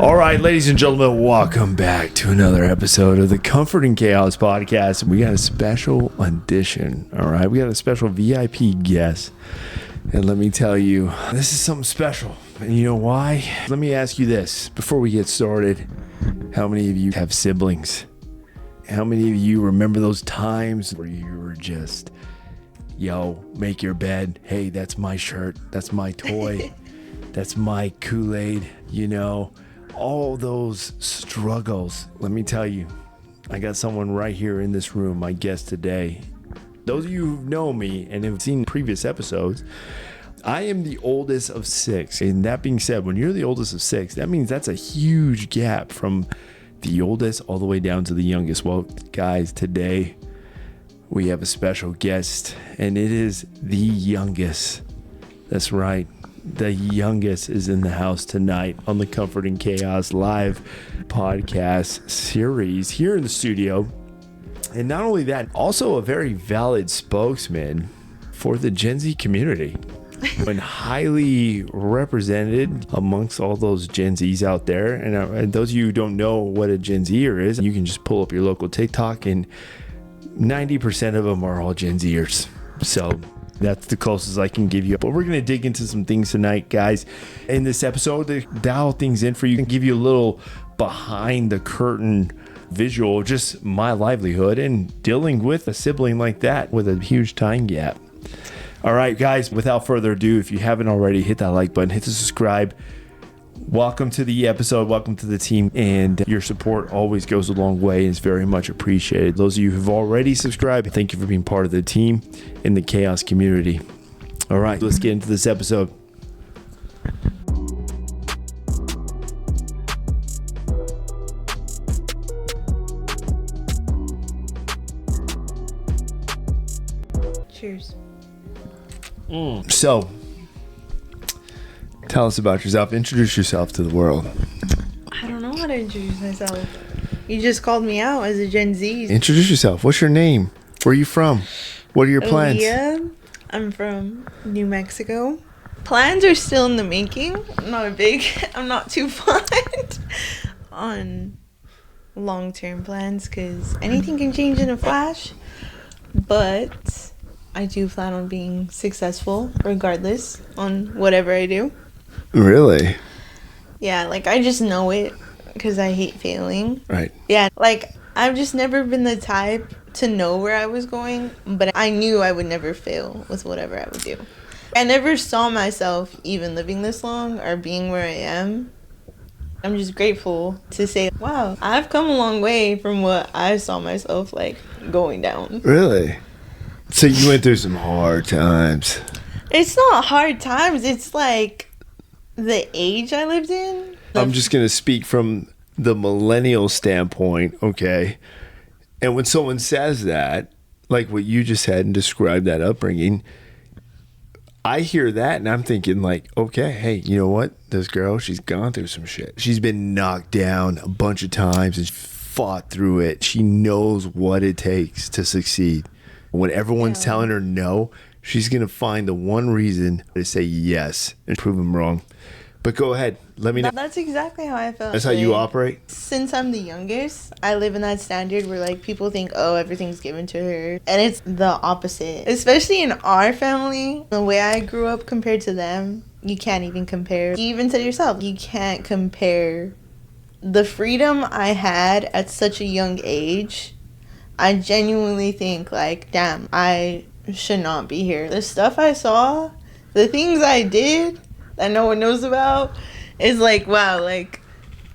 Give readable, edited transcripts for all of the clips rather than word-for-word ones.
All right, ladies and gentlemen, welcome back to another episode of the Comfort and Chaos podcast. We got a special edition, all right? We got a special VIP guest. And let me tell you, this is something special. And you know why? Let me ask you this before we get started. How many of you have siblings? How many of you remember those times where you were just, yo, make your bed. Hey, that's my shirt. That's my toy. That's my Kool-Aid, you know? All those struggles. Let me tell you, I got someone right here in this room, my guest today. Those of you who know me and have seen previous episodes, I am the oldest of six. And that being said, when you're the oldest of six, that means that's a huge gap from the oldest all the way down to the youngest. Well, guys, today we have a special guest, and it is the youngest. That's right. The youngest is in the house tonight on the Comfort and Chaos live podcast series here in the studio. And not only that, also a very valid spokesman for the Gen Z community and highly represented amongst all those Gen Zs out there. And those of you who don't know what a Gen Zer is, you can just pull up your local TikTok and 90% of them are all Gen Zers. So that's the closest I can give you. But we're going to dig into some things tonight, guys. In this episode, to dial things in for you and give you a little behind the curtain visual of just my livelihood and dealing with a sibling like that with a huge time gap. All right, guys, without further ado, if you haven't already, hit that like button, hit the subscribe. Welcome to the episode. Welcome to the team. And your support always goes a long way and is very much appreciated. Those of you who've already subscribed, thank you for being part of the team in the Chaos community. All right, let's get into this episode. Cheers. So, tell us about yourself. Introduce yourself to the world. I don't know how to introduce myself. You just called me out as a Gen Z. Introduce yourself. What's your name? Where are you from? What are your plans? Aaliyah. I'm from New Mexico. Plans are still in the making. I'm not too fond on long-term plans because anything can change in a flash. But I do plan on being successful regardless on whatever I do. Really? Yeah, like I just know it because I hate failing. Right. Yeah, like I've just never been the type to know where I was going, but I knew I would never fail with whatever I would do. I never saw myself even living this long or being where I am. I'm just grateful to say, wow, I've come a long way from what I saw myself like going down. Really? So you went through some hard times. It's not hard times. It's like the age I lived in. I'm just going to speak from the millennial standpoint, okay? And when someone says that, like what you just had and described that upbringing, I hear that and I'm thinking like, okay, hey, you know what? This girl, she's gone through some shit. She's been knocked down a bunch of times and fought through it. She knows what it takes to succeed. When everyone's telling her no, she's going to find the one reason to say yes and prove them wrong. But go ahead. Let me know. That's exactly how I felt. That's how you operate? Since I'm the youngest, I live in that standard where like people think, oh, everything's given to her. And it's the opposite. Especially in our family, the way I grew up compared to them, you can't even compare. You even said yourself, you can't compare the freedom I had at such a young age. I genuinely think like, damn, I should not be here. The stuff I saw, the things I did that no one knows about is like, wow, like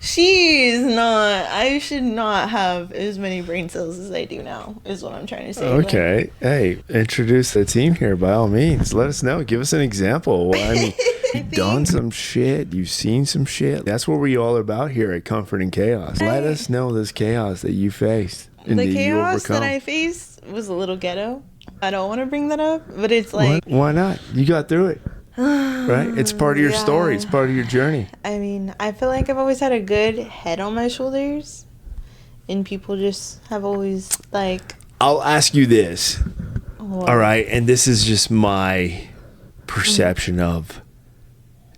I should not have as many brain cells as I do now is what I'm trying to say. Okay. Like, hey, introduce the team here by all means. Let us know. Give us an example. I mean, you've done some shit. You've seen some shit. That's what we all are about here at Comfort and Chaos. Let us know this chaos that you faced. And the chaos that I faced was a little ghetto. I don't want to bring that up, but it's like... Why not? You got through it. Right? It's part of your story. It's part of your journey. I mean, I feel like I've always had a good head on my shoulders. And people just have always, like... I'll ask you this. What? All right? And this is just my perception of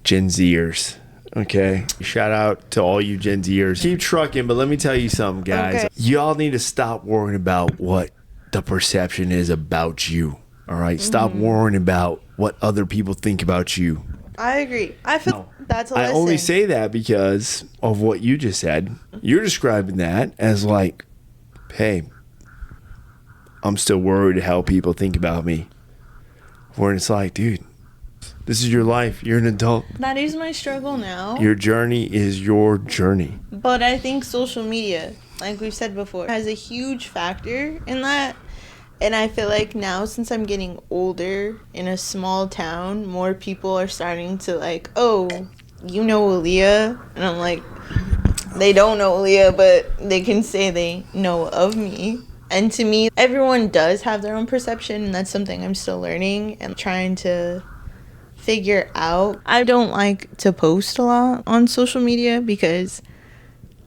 Gen Zers. Okay. Shout out to all you Gen Zers. Keep trucking, but let me tell you something, guys. Okay. Y'all need to stop worrying about what the perception is about you. All right? Stop worrying about what other people think about you. I agree. I feel that's a I lesson. only say that because of what you just said. You're describing that as like, hey, I'm still worried how people think about me. Where it's like, dude, this is your life. You're an adult. That is my struggle now. Your journey is your journey. But I think social media, like we've said before, has a huge factor in that. And I feel like now, since I'm getting older in a small town, more people are starting to like, oh, you know Aaliyah? And I'm like, they don't know Aaliyah, but they can say they know of me. And to me, everyone does have their own perception, and that's something I'm still learning and trying to figure out. I don't like to post a lot on social media because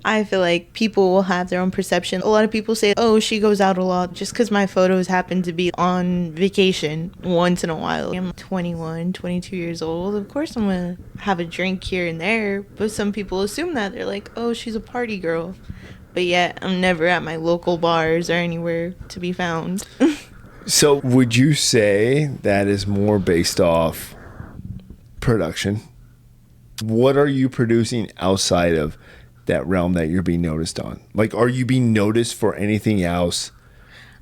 I feel like people will have their own perception. A lot of people say, oh, she goes out a lot just because my photos happen to be on vacation once in a while. I'm 21, 22 years old. Of course I'm going to have a drink here and there. But some people assume that. They're like, oh, she's a party girl. But yet I'm never at my local bars or anywhere to be found. So would you say that is more based off production? What are you producing outside of that realm that you're being noticed on? Like, are you being noticed for anything else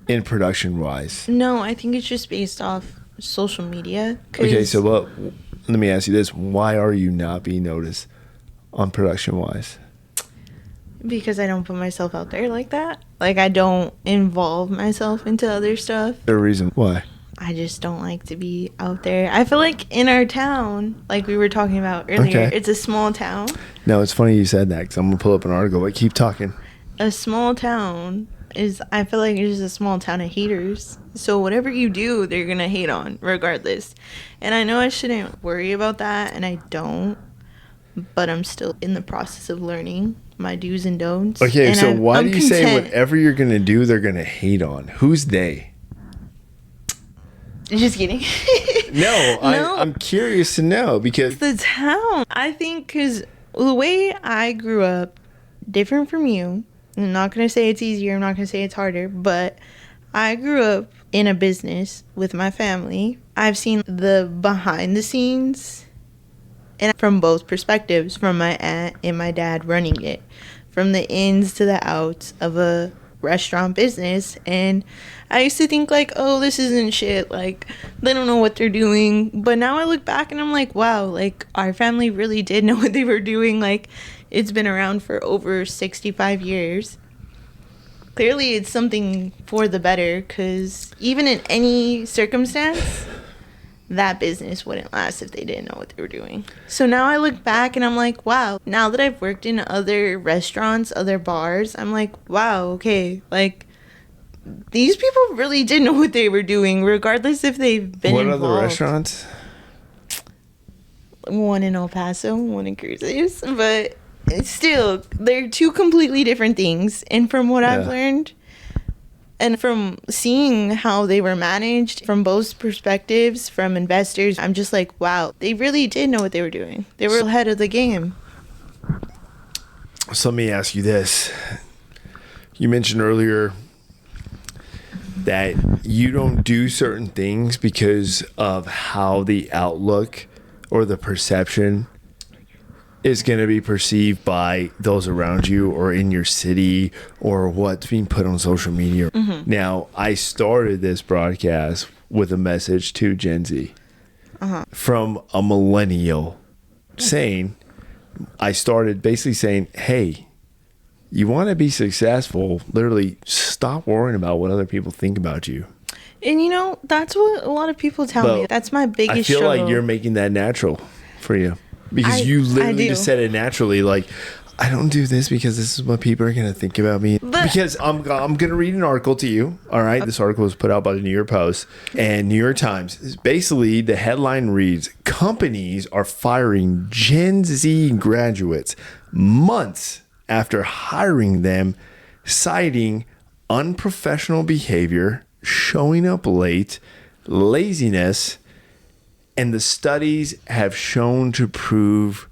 in production wise? No, I think it's just based off social media. Okay, so let me ask you this. Why are you not being noticed on production wise? Because I don't put myself out there like that. Like, I don't involve myself into other stuff. The reason why? I just don't like to be out there. I feel like in our town, like we were talking about earlier, It's a small town. No, it's funny you said that because I'm going to pull up an article, but keep talking. A small town I feel like it's just a small town of haters. So whatever you do, they're going to hate on regardless. And I know I shouldn't worry about that, and I don't. But I'm still in the process of learning my do's and don'ts. Okay, and so why do you say content. whatever you're going to do, they're going to hate on? Who's they? Just kidding. No, I'm curious to know because the town. I think because the way I grew up, different from you. I'm not going to say it's easier. I'm not going to say it's harder. But I grew up in a business with my family. I've seen the behind the scenes. And from both perspectives, from my aunt and my dad running it, from the ins to the outs of a restaurant business. And I used to think like, oh, this isn't shit, like they don't know what they're doing. But now I look back and I'm like, wow, like our family really did know what they were doing. Like it's been around for over 65 years. Clearly it's something for the better, because even in any circumstance, that business wouldn't last if they didn't know what they were doing. So now I look back and I'm like, wow, now that I've worked in other restaurants, other bars, I'm like, wow, okay, like these people really did know what they were doing, regardless if they've been involved. What other restaurants? One in El Paso, one in Cruces, but still, they're two completely different things. And from what I've learned, and from seeing how they were managed from both perspectives, from investors, I'm just like, wow, they really did know what they were doing. They were ahead of the game. So let me ask you this. You mentioned earlier that you don't do certain things because of how the outlook or the perception is going to be perceived by those around you or in your city or what's being put on social media. Mm-hmm. Now, I started this broadcast with a message to Gen Z from a millennial saying, I started basically saying, hey, you want to be successful, literally stop worrying about what other people think about you. And you know, that's what a lot of people tell me. That's my biggest struggle. I feel like you're making that natural for you. Because you literally just said it naturally, like, I don't do this because this is what people are going to think about me. Because I'm going to read an article to you, all right? This article was put out by the New York Post and New York Times. Basically, the headline reads, companies are firing Gen Z graduates months after hiring them, citing unprofessional behavior, showing up late, laziness, and the studies have shown to prove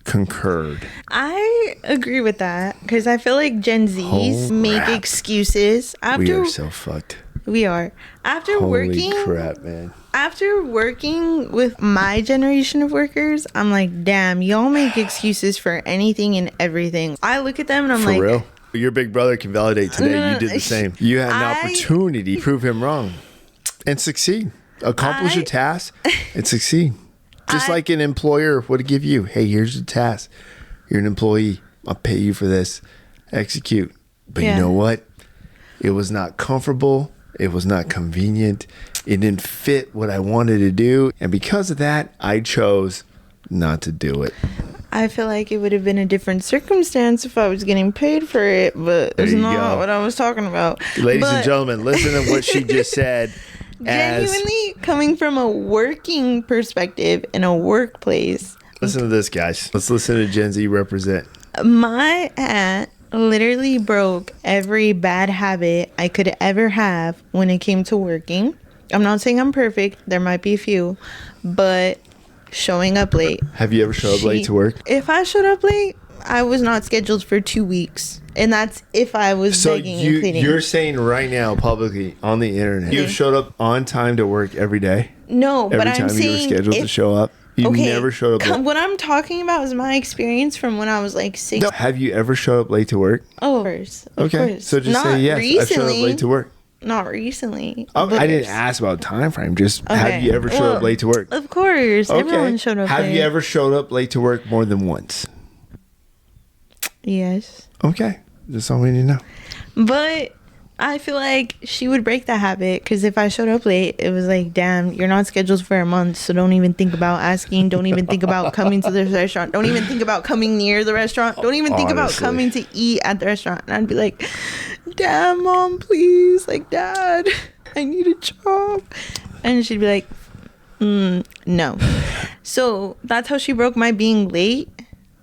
concurred. I agree with that because I feel like Gen Zs make excuses after. We are so fucked. We are. After Holy crap, man. After working with my generation of workers, I'm like, damn, y'all make excuses for anything and everything. I look at them and I'm For like, real? Your big brother can validate today. You did the same. You had an opportunity to prove him wrong and succeed. Accomplish a task and succeed. Just like an employer would give you. Hey, here's the task. You're an employee. I'll pay you for this. Execute. But you know what? It was not comfortable. It was not convenient. It didn't fit what I wanted to do. And because of that, I chose not to do it. I feel like it would have been a different circumstance if I was getting paid for it, but it's not what I was talking about. Ladies and gentlemen, listen to what she just said. Genuinely coming from a working perspective in a workplace. Listen to this, guys. Let's listen to Gen Z represent. My aunt literally broke every bad habit I could ever have when it came to working. I'm not saying I'm perfect. There might be a few, but showing up late. Have you ever showed up late to work? If I showed up late, I was not scheduled for 2 weeks. And that's if I was begging and pleading. You're saying right now publicly on the internet, you've showed up on time to work every day? No, but I'm saying... Every time you were scheduled to show up? You never showed up late? What I'm talking about is my experience from when I was like 6. No. Have you ever showed up late to work? Oh, of course. Okay, so just say yes. I've showed up late to work. Not recently. I didn't ask about time frame. Just have you ever showed up late to work? Of course. Okay. Everyone showed up late. Have you ever showed up late to work more than once? Yes. Okay. That's all we need to know. But I feel like she would break that habit because if I showed up late, it was like, damn, you're not scheduled for a month, so don't even think about asking. Don't even think about coming to the restaurant. Don't even think about coming near the restaurant. Don't even think about coming to eat at the restaurant. And I'd be like, damn, Mom, please. Like, Dad, I need a job. And she'd be like, no. So that's how she broke my being late.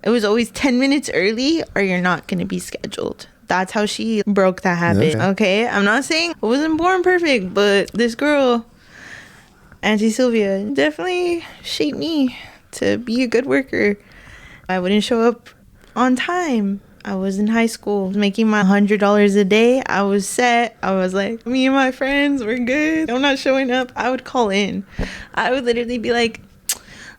It was always 10 minutes early or you're not going to be scheduled. That's how she broke that habit. Okay. I'm not saying I wasn't born perfect, but this girl, Auntie Sylvia, definitely shaped me to be a good worker. I wouldn't show up on time. I was in high school making my $100 a day. I was set. I was like, me and my friends, we're good. I'm not showing up. I would call in. I would literally be like,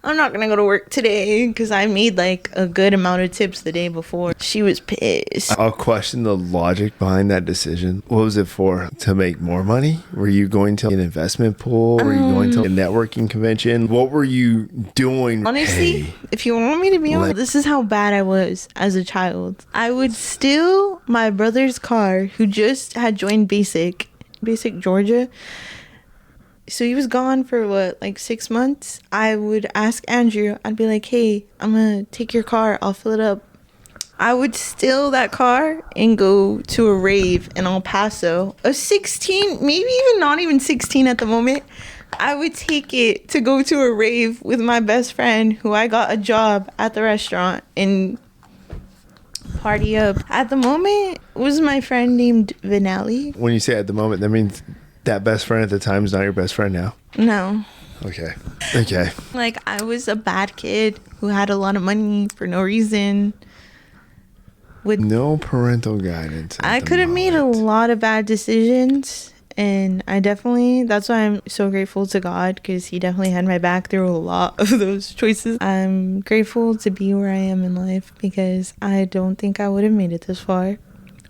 I'm not gonna go to work today because I made like a good amount of tips the day before. She was pissed. I'll question the logic behind that decision. What was it for? To make more money? Were you going to an investment pool? Were you going to a networking convention? What were you doing? Honestly, if you want me to be honest, this is how bad I was as a child. I would steal my brother's car who just had joined Basic Georgia. So he was gone for what, like 6 months? I would ask Andrew, I'd be like, hey, I'm going to take your car. I'll fill it up. I would steal that car and go to a rave in El Paso. A 16, maybe even not even 16 at the moment. I would take it to go to a rave with my best friend who I got a job at the restaurant and party up. At the moment was my friend named Vinelli. When you say at the moment, that means that best friend at the time is not your best friend now? No. Okay. Like, I was a bad kid who had a lot of money for no reason. With no parental guidance. I could have made a lot of bad decisions. And that's why I'm so grateful to God, because he definitely had my back through a lot of those choices. I'm grateful to be where I am in life because I don't think I would have made it this far.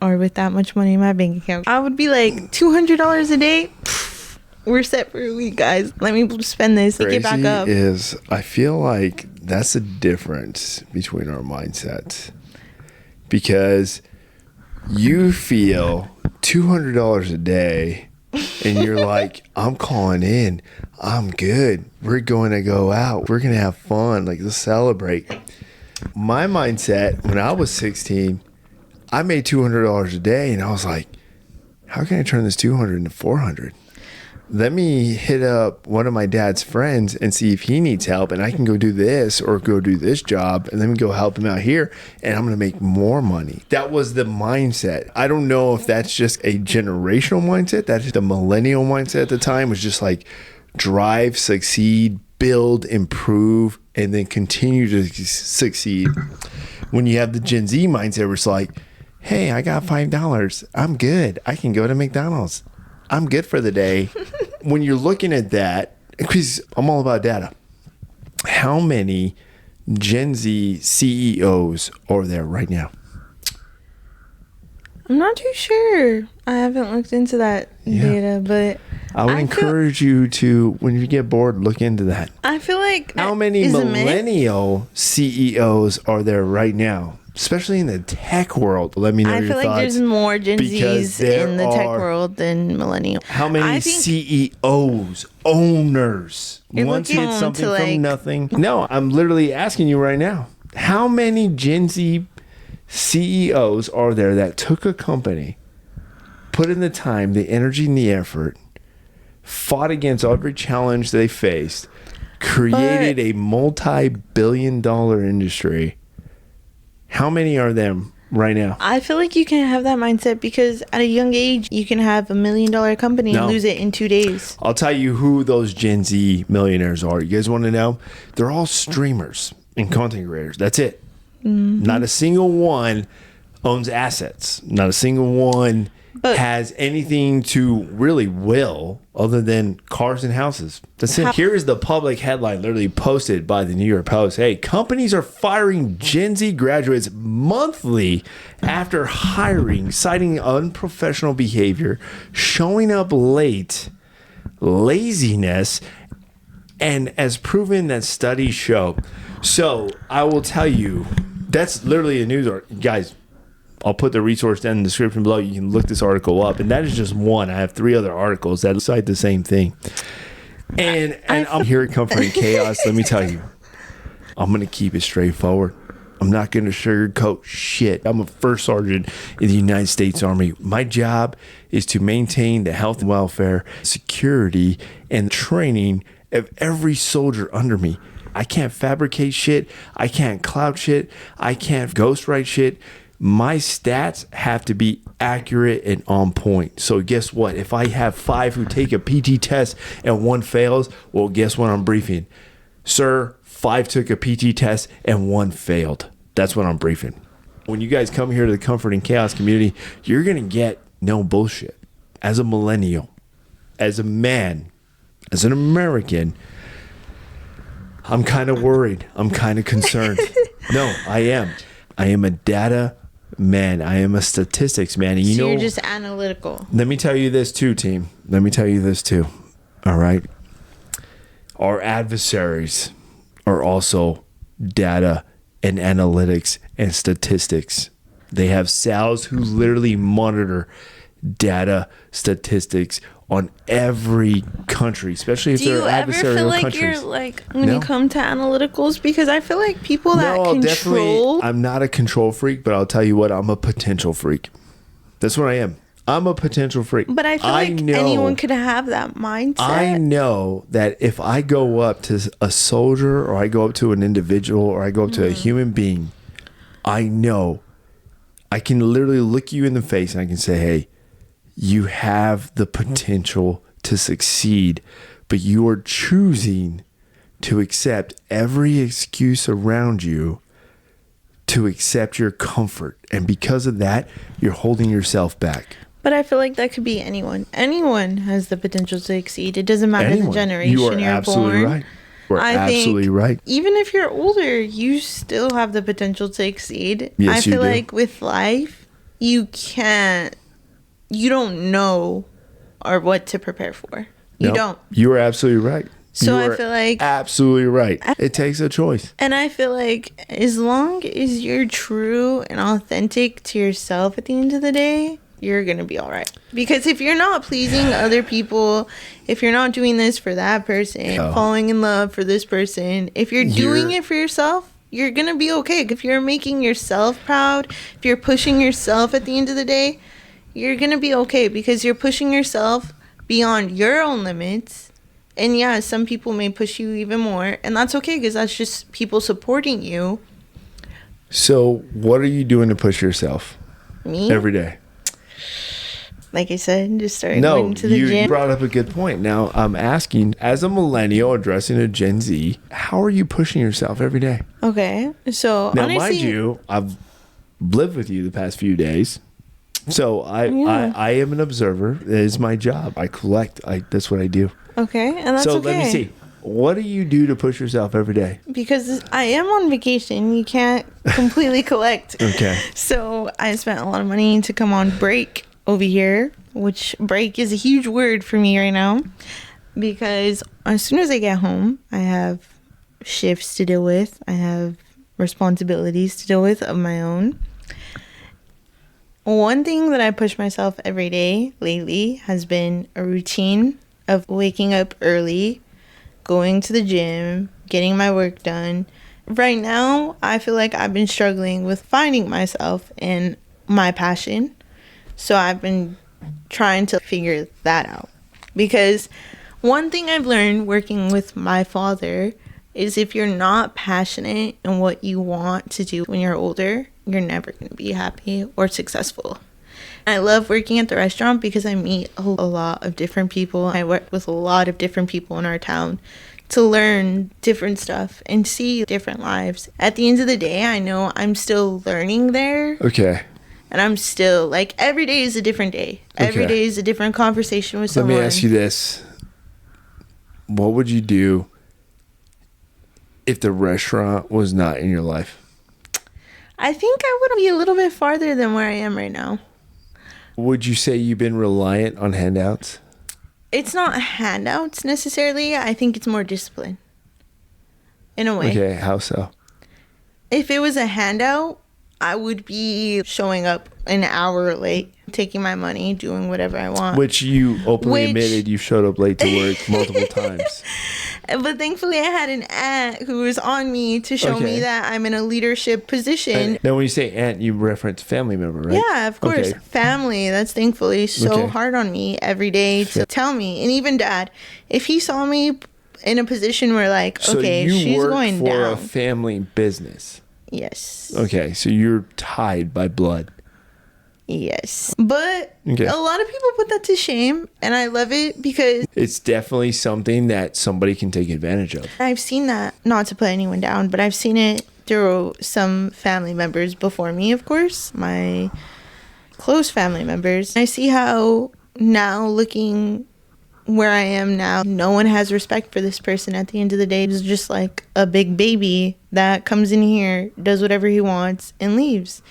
Or with that much money in my bank account. I would be like, $200 a day? Pfft, we're set for a week, guys. Let me spend this and get back up. I feel like that's the difference between our mindsets. Because you feel $200 a day and you're like, I'm calling in. I'm good. We're going to go out. We're going to have fun. Like, let's celebrate. My mindset when I was 16, I made $200 a day, and I was like, how can I turn this 200 into 400? Let me hit up one of my dad's friends and see if he needs help, and I can go do this or go do this job, and let me go help him out here, and I'm going to make more money. That was the mindset. I don't know if that's just a generational mindset. That's the millennial mindset at the time, was just like drive, succeed, build, improve, and then continue to succeed. When you have the Gen Z mindset where it's like, hey, I got $5. I'm good. I can go to McDonald's. I'm good for the day. When you're looking at that, because I'm all about data, how many Gen Z CEOs are there right now? I'm not too sure. I haven't looked into that data, but I would encourage you to, when you get bored, look into that. I feel like how many millennial CEOs are there right now, especially in the tech world? Let me know your thoughts. I feel like there's more Gen Zs in the tech world than millennial. How many CEOs, owners, once hit something from nothing? No, I'm literally asking you right now. How many Gen Z CEOs are there that took a company, put in the time, the energy, and the effort, fought against every challenge they faced, created a multi-billion-dollar industry? How many are them right now? I feel like you can have that mindset because at a young age, you can have $1 million company and lose it in 2 days. I'll tell you who those Gen Z millionaires are. You guys want to know? They're all streamers and content creators. That's it. Mm-hmm. Not a single one owns assets. Not a single one has anything to really will other than cars and houses. That's it. Here is the public headline literally posted by the New York Post. Hey, companies are firing Gen Z graduates monthly after hiring, citing unprofessional behavior, showing up late, laziness, and as proven that studies show. So I will tell you, that's literally a news article. Guys, I'll put the resource down in the description below. You can look this article up. And that is just one. I have 3 other articles that cite the same thing. And I'm here at Comfort and Chaos. Let me tell you, I'm going to keep it straightforward. I'm not going to sugarcoat shit. I'm a first sergeant in the United States Army. My job is to maintain the health and welfare, security, and training of every soldier under me. I can't fabricate shit. I can't cloud shit. I can't ghostwrite shit. My stats have to be accurate and on point. So guess what? If I have 5 who take a PT test and 1 fails, well, guess what I'm briefing? Sir, 5 took a PT test and 1 failed. That's what I'm briefing. When you guys come here to the Comfort and Chaos community, you're going to get no bullshit. As a millennial, as a man, as an American, I'm kind of worried. I'm kind of concerned. No, I am. I am a data man. I am a statistics man. And you're just analytical. Let me tell you this too, team. Let me tell you this too. All right. Our adversaries are also data and analytics and statistics. They have sales who literally monitor data, statistics on every country, especially if they're adversarial countries. Do you ever feel like you're like, when you come to analyticals? Because I feel like people that control... I'm not a control freak, but I'll tell you what, I'm a potential freak. That's what I am. I'm a potential freak. But I feel like anyone could have that mindset. I know that if I go up to a soldier or I go up to an individual or I go up to a human being, I know I can literally look you in the face and I can say, hey, you have the potential to succeed, but you are choosing to accept every excuse around you to accept your comfort. And because of that, you're holding yourself back. But I feel like that could be anyone. Anyone has the potential to succeed. It doesn't matter the generation you're absolutely born. Right. You're absolutely right. Even if you're older, you still have the potential to succeed. Yes, I feel like with life, you don't know or what to prepare for. You don't. You are absolutely right. So I feel like... Absolutely right. It takes a choice. And I feel like as long as you're true and authentic to yourself at the end of the day, you're going to be all right. Because if you're not pleasing other people, if you're not doing this for that person, falling in love for this person, if you're doing it for yourself, you're going to be okay. If you're making yourself proud, if you're pushing yourself at the end of the day, you're going to be okay because you're pushing yourself beyond your own limits. And yeah, some people may push you even more. And that's okay because that's just people supporting you. So what are you doing to push yourself? Me? Every day. Like I said, just started going to the you gym. brought up a good point. Now, I'm asking, as a millennial addressing a Gen Z, how are you pushing yourself every day? Okay, so Now, honestly, mind you, I've lived with you the past few days. So I am an observer. It is my job. I collect. That's what I do. Okay, and that's so okay. let me see. What do you do to push yourself every day? Because I am on vacation, you can't completely collect. Okay. So I spent a lot of money to come on break over here, which break is a huge word for me right now. Because as soon as I get home, I have shifts to deal with. I have responsibilities to deal with of my own. One thing that I push myself every day lately has been a routine of waking up early, going to the gym, getting my work done. Right now, I feel like I've been struggling with finding myself and my passion. So I've been trying to figure that out. Because one thing I've learned working with my father is if you're not passionate in what you want to do when you're older, you're never going to be happy or successful. I love working at the restaurant because I meet a lot of different people. I work with a lot of different people in our town to learn different stuff and see different lives. At the end of the day, I know I'm still learning there. Okay. And I'm still, like, every day is a different day. Every day is a different conversation with someone. Let me ask you this. What would you do if the restaurant was not in your life? I think I would be a little bit farther than where I am right now. Would you say you've been reliant on handouts? It's not handouts necessarily. I think it's more discipline. In a way. Okay, how so? If it was a handout, I would be showing up an hour late, taking my money, doing whatever I want. Which you openly admitted you showed up late to work multiple times. But thankfully, I had an aunt who was on me to show me that I'm in a leadership position. Now, when you say aunt, you reference family member, right? Yeah, of course. Okay. Family, that's thankfully so hard on me every day to tell me. And even dad, if he saw me in a position where, like, so okay, you she's work going for down. a family business. Yes. Okay, so you're tied by blood. Yes. But a lot of people put that to shame, and I love it because it's definitely something that somebody can take advantage of. I've seen that, not to put anyone down, but I've seen it through some family members before me, of course, my close family members. I see how now, looking where I am now, no one has respect for this person at the end of the day. It's just like a big baby that comes in here, does whatever he wants, and leaves.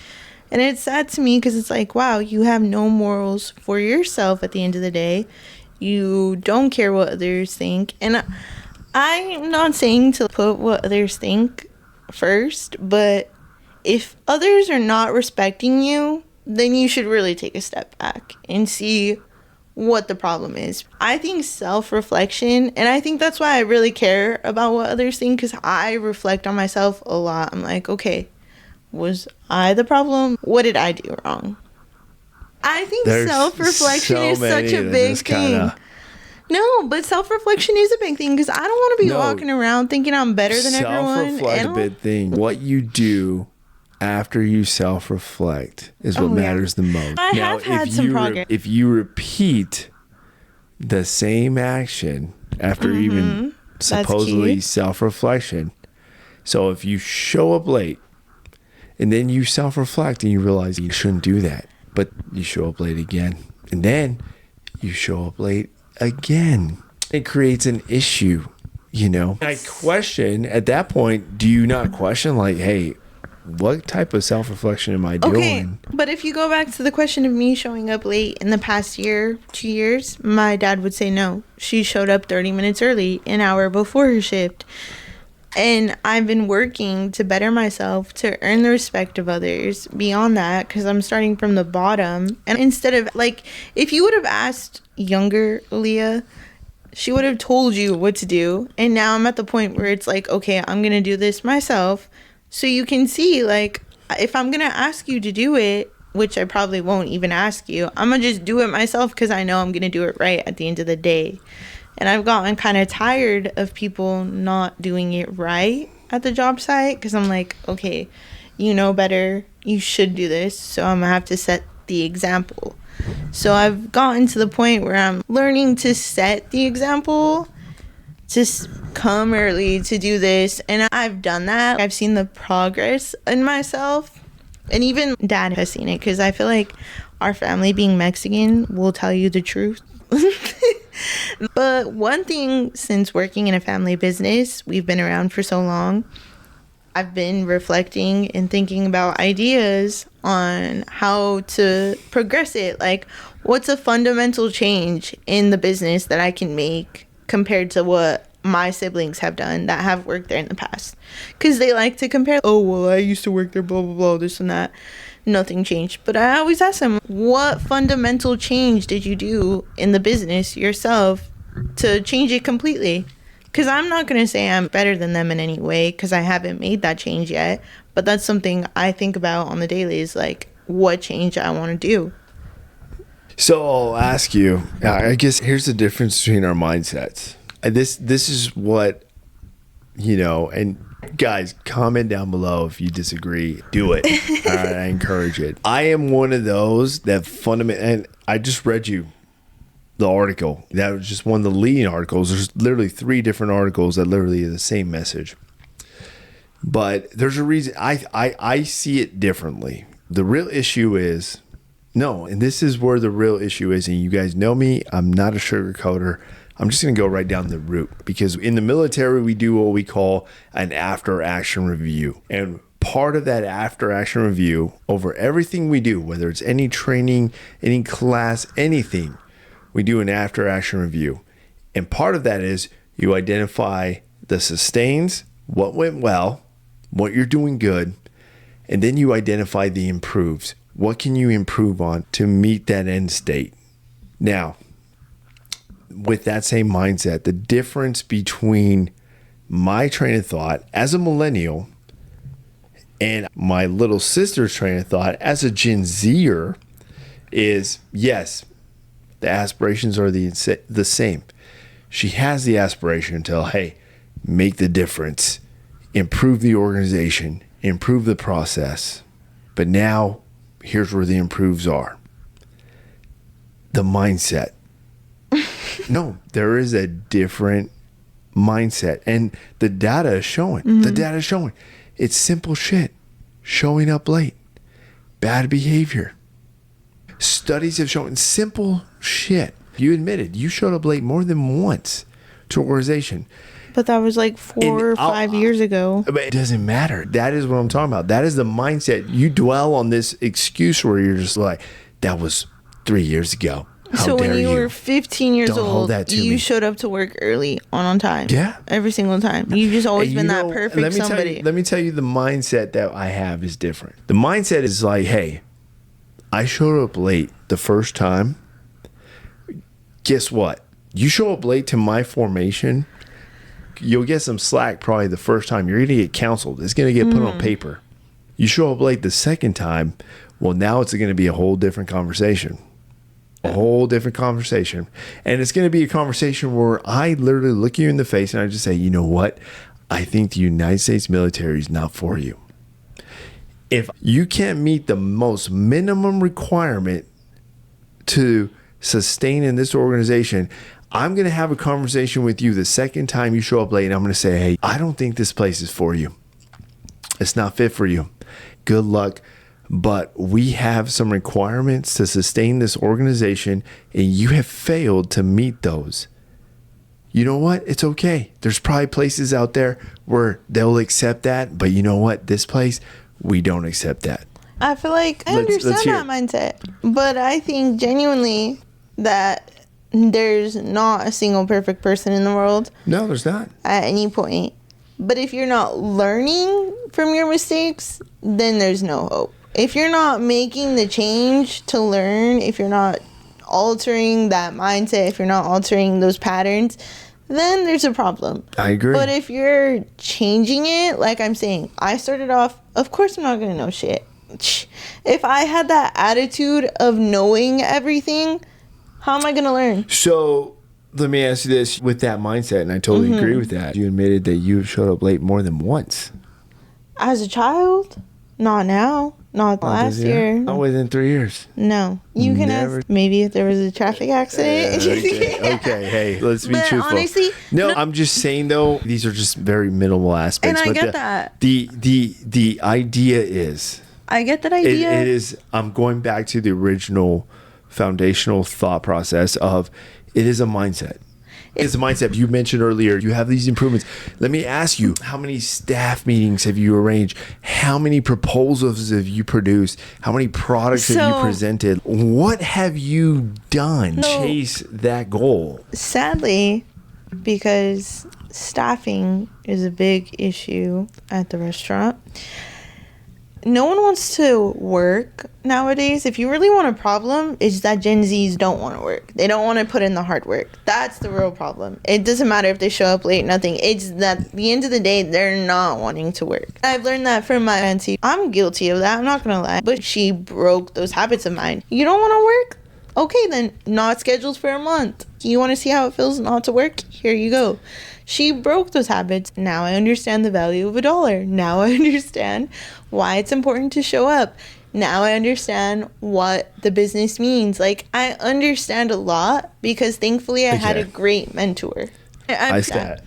And it's sad to me because it's like, wow, you have no morals for yourself at the end of the day. You don't care what others think. And I'm not saying to put what others think first, but if others are not respecting you, then you should really take a step back and see what the problem is. I think self-reflection, and I think that's why I really care about what others think, because I reflect on myself a lot. I'm like, okay, was I the problem? What did I do wrong? I think self-reflection is such a big thing. No, but self-reflection is a big thing because I don't want to be walking around thinking I'm better than everyone. Self-reflect a big thing. What you do after you self-reflect is what matters the most. I have had some progress. If you repeat the same action after even supposedly self-reflection, so if you show up late and then you self-reflect and you realize you shouldn't do that, but you show up late again, and then you show up late again, it creates an issue, you know? I question, at that point, do you not question, like, hey, what type of self-reflection am I doing? Okay, but if you go back to the question of me showing up late in the past year, 2 years, my dad would say no. She showed up 30 minutes early, an hour before her shift. And I've been working to better myself, to earn the respect of others beyond that, because I'm starting from the bottom. And instead of, like, if you would have asked younger Leah, she would have told you what to do. And now I'm at the point where it's like, okay, I'm going to do this myself. So you can see, like, if I'm going to ask you to do it, which I probably won't even ask you, I'm going to just do it myself because I know I'm going to do it right at the end of the day. And I've gotten kind of tired of people not doing it right at the job site because I'm like, okay, you know better. You should do this. So I'm going to have to set the example. So I've gotten to the point where I'm learning to set the example, to come early, to do this. And I've done that. I've seen the progress in myself. And even dad has seen it, because I feel like our family, being Mexican, will tell you the truth. But one thing, since working in a family business, we've been around for so long, I've been reflecting and thinking about ideas on how to progress it. Like, what's a fundamental change in the business that I can make compared to what my siblings have done that have worked there in the past? Because they like to compare, oh, well, I used to work there, blah, blah, blah, this and that. Nothing changed. But I always ask them, what fundamental change did you do in the business yourself to change it completely? Because I'm not going to say I'm better than them in any way, because I haven't made that change yet. But that's something I think about on the daily, is like, what change I want to do. So I'll ask you, I guess here's the difference between our mindsets. This is what, and guys, comment down below if you disagree. Do it. All right, I encourage it. I am one of those that and I just read you the article. That was just one of the leading articles. There's literally 3 different articles that literally are the same message. But there's a reason. I see it differently. The real issue is, and this is where the real issue is, and you guys know me, I'm not a sugarcoater. I'm just going to go right down the route, because in the military, we do what we call an after action review. And part of that after action review over everything we do, whether it's any training, any class, anything, we do an after action review. And part of that is you identify the sustains, what went well, what you're doing good, and then you identify the improves. What can you improve on to meet that end state? Now, with that same mindset, the difference between my train of thought as a millennial and my little sister's train of thought as a Gen Zer is, yes, the aspirations are the same. She has the aspiration to, hey, make the difference, improve the organization, improve the process. But now, here's where the improves are. The mindset. No, there is a different mindset. And the data is showing. Mm-hmm. The data is showing. It's simple shit. Showing up late. Bad behavior. Studies have shown simple shit. You admitted you showed up late more than once to an organization. But that was like 4 or 5 years ago. But it doesn't matter. That is what I'm talking about. That is the mindset. You dwell on this excuse where you're just like, that was 3 years ago. So when you were 15 years old, you showed up to work early on time. Yeah. Every single time. You've just always been that perfect somebody. Let me tell you, the mindset that I have is different. The mindset is like, hey, I showed up late the first time. Guess what? You show up late to my formation, you'll get some slack probably the first time. You're going to get counseled. It's going to get put on paper. You show up late the second time, well, now it's going to be a whole different conversation. A whole different conversation. And it's going to be a conversation where I literally look you in the face and I just say, you know what? I think the United States military is not for you. If you can't meet the most minimum requirement to sustain in this organization, I'm going to have a conversation with you the second time you show up late, and I'm going to say, hey, I don't think this place is for you. It's not fit for you. Good luck. But we have some requirements to sustain this organization, and you have failed to meet those. You know what? It's okay. There's probably places out there where they'll accept that, but you know what? This place, we don't accept that. I feel like I understand that mindset, but I think genuinely that there's not a single perfect person in the world. No, there's not. At any point. But if you're not learning from your mistakes, then there's no hope. If you're not making the change to learn, if you're not altering that mindset, if you're not altering those patterns, then there's a problem. I agree. But if you're changing it, like I'm saying, I started off, of course I'm not going to know shit. If I had that attitude of knowing everything, how am I going to learn? So let me ask you this, with that mindset, and I totally agree with that. You admitted that you showed up late more than once. As a child? Not now. Not last year. Not within 3 years. No. You can ask maybe if there was a traffic accident. Okay. Hey, let's be truthful. Honestly, no, I'm just saying though, these are just very minimal aspects. And I but get that. The idea is. I get that idea. It is. I'm going back to the original foundational thought process of it is a mindset. It's a mindset. You mentioned earlier, you have these improvements. Let me ask you, how many staff meetings have you arranged? How many proposals have you produced? How many products have you presented? What have you done to chase that goal? Sadly, because staffing is a big issue at the restaurant. No one wants to work nowadays. If you really want a problem, it's that Gen Zs don't want to work. They don't want to put in the hard work. That's the real problem. It doesn't matter if they show up late, nothing. It's that at the end of the day, they're not wanting to work. I've learned that from my auntie. I'm guilty of that. I'm not going to lie. But she broke those habits of mine. You don't want to work? Okay, then not scheduled for a month. You want to see how it feels not to work? Here you go. She broke those habits. Now I understand the value of $1. Now I understand why it's important to show up. Now I understand what the business means. Like, I understand a lot because thankfully I had a great mentor. I stand.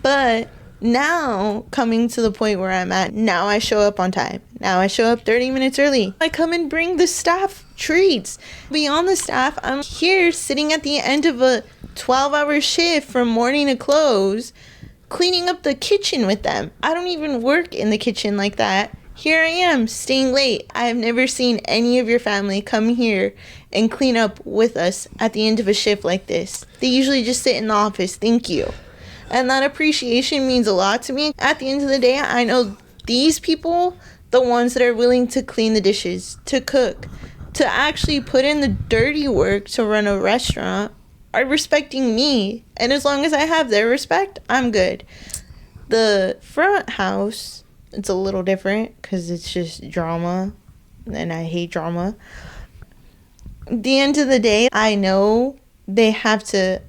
But now, coming to the point where I'm at, now I show up on time. Now I show up 30 minutes early. I come and bring the staff treats. Beyond the staff, I'm here sitting at the end of a 12-hour shift from morning to close, cleaning up the kitchen with them. I don't even work in the kitchen like that. Here I am, staying late. I have never seen any of your family come here and clean up with us at the end of a shift like this. They usually just sit in the office. Thank you. And that appreciation means a lot to me. At the end of the day, I know these people, the ones that are willing to clean the dishes, to cook, to actually put in the dirty work to run a restaurant, are respecting me. And as long as I have their respect, I'm good. The front house, it's a little different because it's just drama. And I hate drama. At the end of the day, I know they have to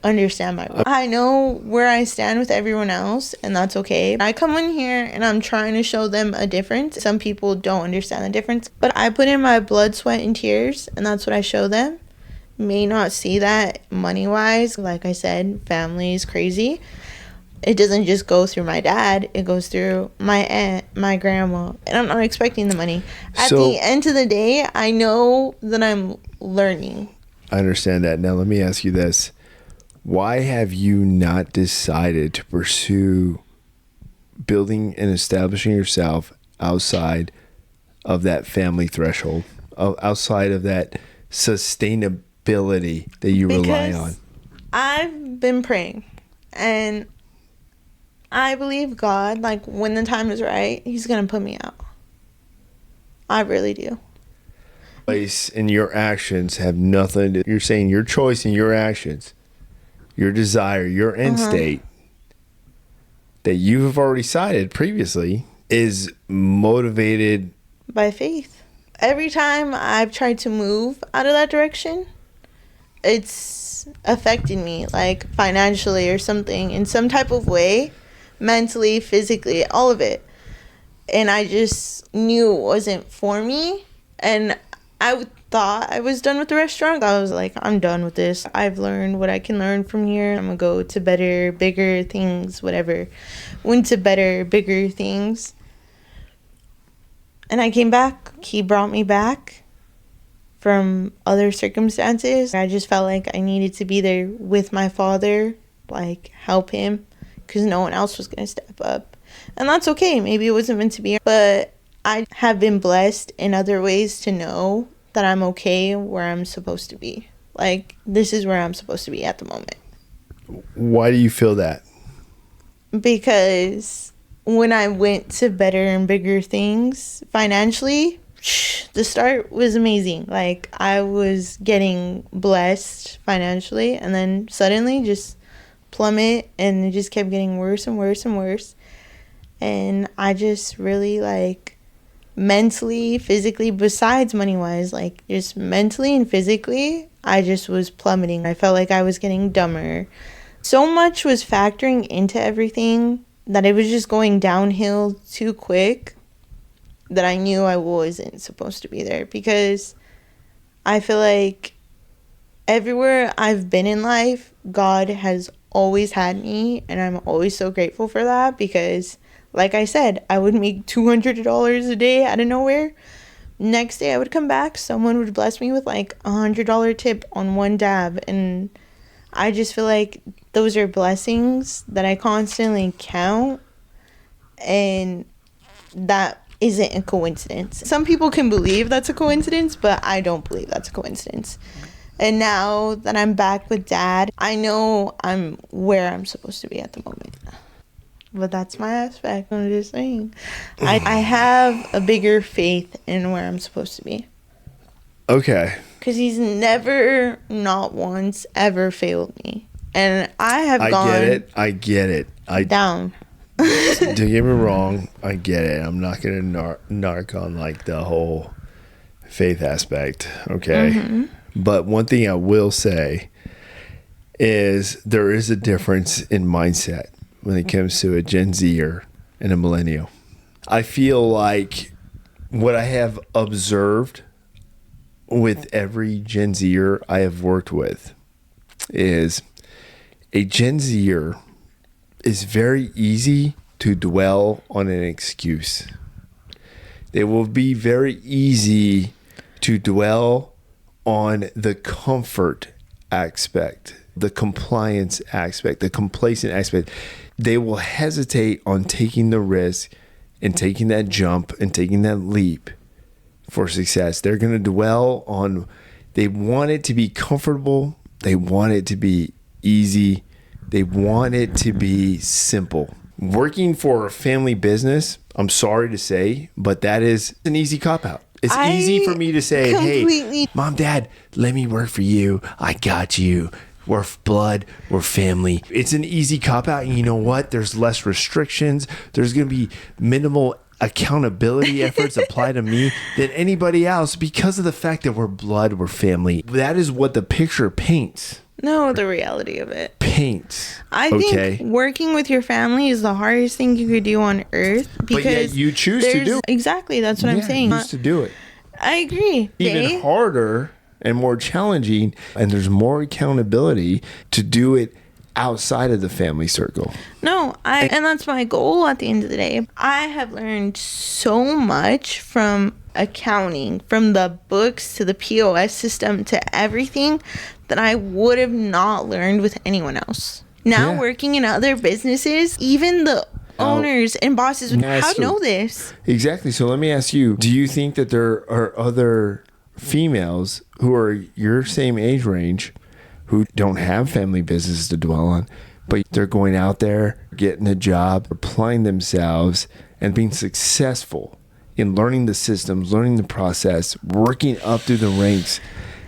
understand my role. I know where I stand with everyone else, and that's okay. I come in here and I'm trying to show them a difference. Some people don't understand the difference, but I put in my blood, sweat, and tears, and that's what I show them. May not see that money-wise. Like I said, family is crazy. It doesn't just go through my dad. It goes through my aunt, my grandma, and I'm not expecting the money. At the end of the day, I know that I'm learning. I understand that. Now, let me ask you this. Why have you not decided to pursue building and establishing yourself outside of that family threshold, outside of that sustainability that you rely on? I've been praying, and I believe God, like, when the time is right, he's going to put me out. I really do. Place and your actions have nothing to, you're saying your choice and your actions, your desire, your end state that you have already cited previously is motivated by faith. Every time I've tried to move out of that direction, it's affected me, like financially or something, in some type of way, mentally, physically, all of it. And I just knew it wasn't for me. And I thought I was done with the restaurant. I was like, I'm done with this. I've learned what I can learn from here. I'm going to go to better, bigger things, whatever. Went to better, bigger things. And I came back. He brought me back from other circumstances. I just felt like I needed to be there with my father, like help him, because no one else was going to step up. And that's okay. Maybe it wasn't meant to be. But I have been blessed in other ways to know that I'm okay where I'm supposed to be. Like, this is where I'm supposed to be at the moment. Why do you feel that? Because when I went to better and bigger things financially, the start was amazing. Like, I was getting blessed financially, and then suddenly just plummet, and it just kept getting worse and worse and worse. And I just really, like, mentally, physically, besides money-wise, like, just mentally and physically, I just was plummeting. I felt like I was getting dumber. So much was factoring into everything that it was just going downhill too quick. that I knew I wasn't supposed to be there, because I feel like everywhere I've been in life, God has always had me, and I'm always so grateful for that, because like I said, I would make $200 a day out of nowhere. Next day I would come back, someone would bless me with like $100 tip on one dab, and I just feel like those are blessings that I constantly count, and that isn't a coincidence. Some people can believe that's a coincidence, but I don't believe that's a coincidence. And now that I'm back with Dad, I know I'm where I'm supposed to be at the moment. But that's my aspect. I'm just saying. I have a bigger faith in where I'm supposed to be. Okay. Because he's never, not once, ever failed me. And I have gone... I get it. Down. Don't get me wrong. I get it. I'm not going to narc on like the whole faith aspect. Okay. Mm-hmm. But one thing I will say is there is a difference in mindset when it comes to a Gen Zer and a millennial. I feel like what I have observed with every Gen Zer I have worked with is a Gen Zer is very easy to dwell on an excuse. It will be very easy to dwell on the comfort aspect, the compliance aspect, the complacent aspect. They will hesitate on taking the risk and taking that jump and taking that leap for success. They're going to dwell on, they want it to be comfortable. They want it to be easy. They want it to be simple. Working for a family business, I'm sorry to say, but that is an easy cop-out. It's easy for me to say, hey, Mom, Dad, let me work for you. I got you. We're blood. We're family. It's an easy cop-out. And you know what? There's less restrictions. There's going to be minimal accountability efforts applied to me than anybody else because of the fact that we're blood, we're family. That is what the picture paints. No, the reality of it. Paints. I think working with your family is the hardest thing you could do on earth. Because but yet you choose to do it. Exactly. That's what I'm saying. You choose to do it. I agree. Even harder and more challenging, and there's more accountability to do it outside of the family circle. No, and that's my goal at the end of the day. I have learned so much from accounting, from the books to the POS system to everything that I would have not learned with anyone else. Now working in other businesses, even the owners and bosses, how do you know this? Exactly. So let me ask you, do you think that there are other females who are your same age range who don't have family businesses to dwell on, but they're going out there, getting a job, applying themselves, and being successful in learning the systems, learning the process, working up through the ranks?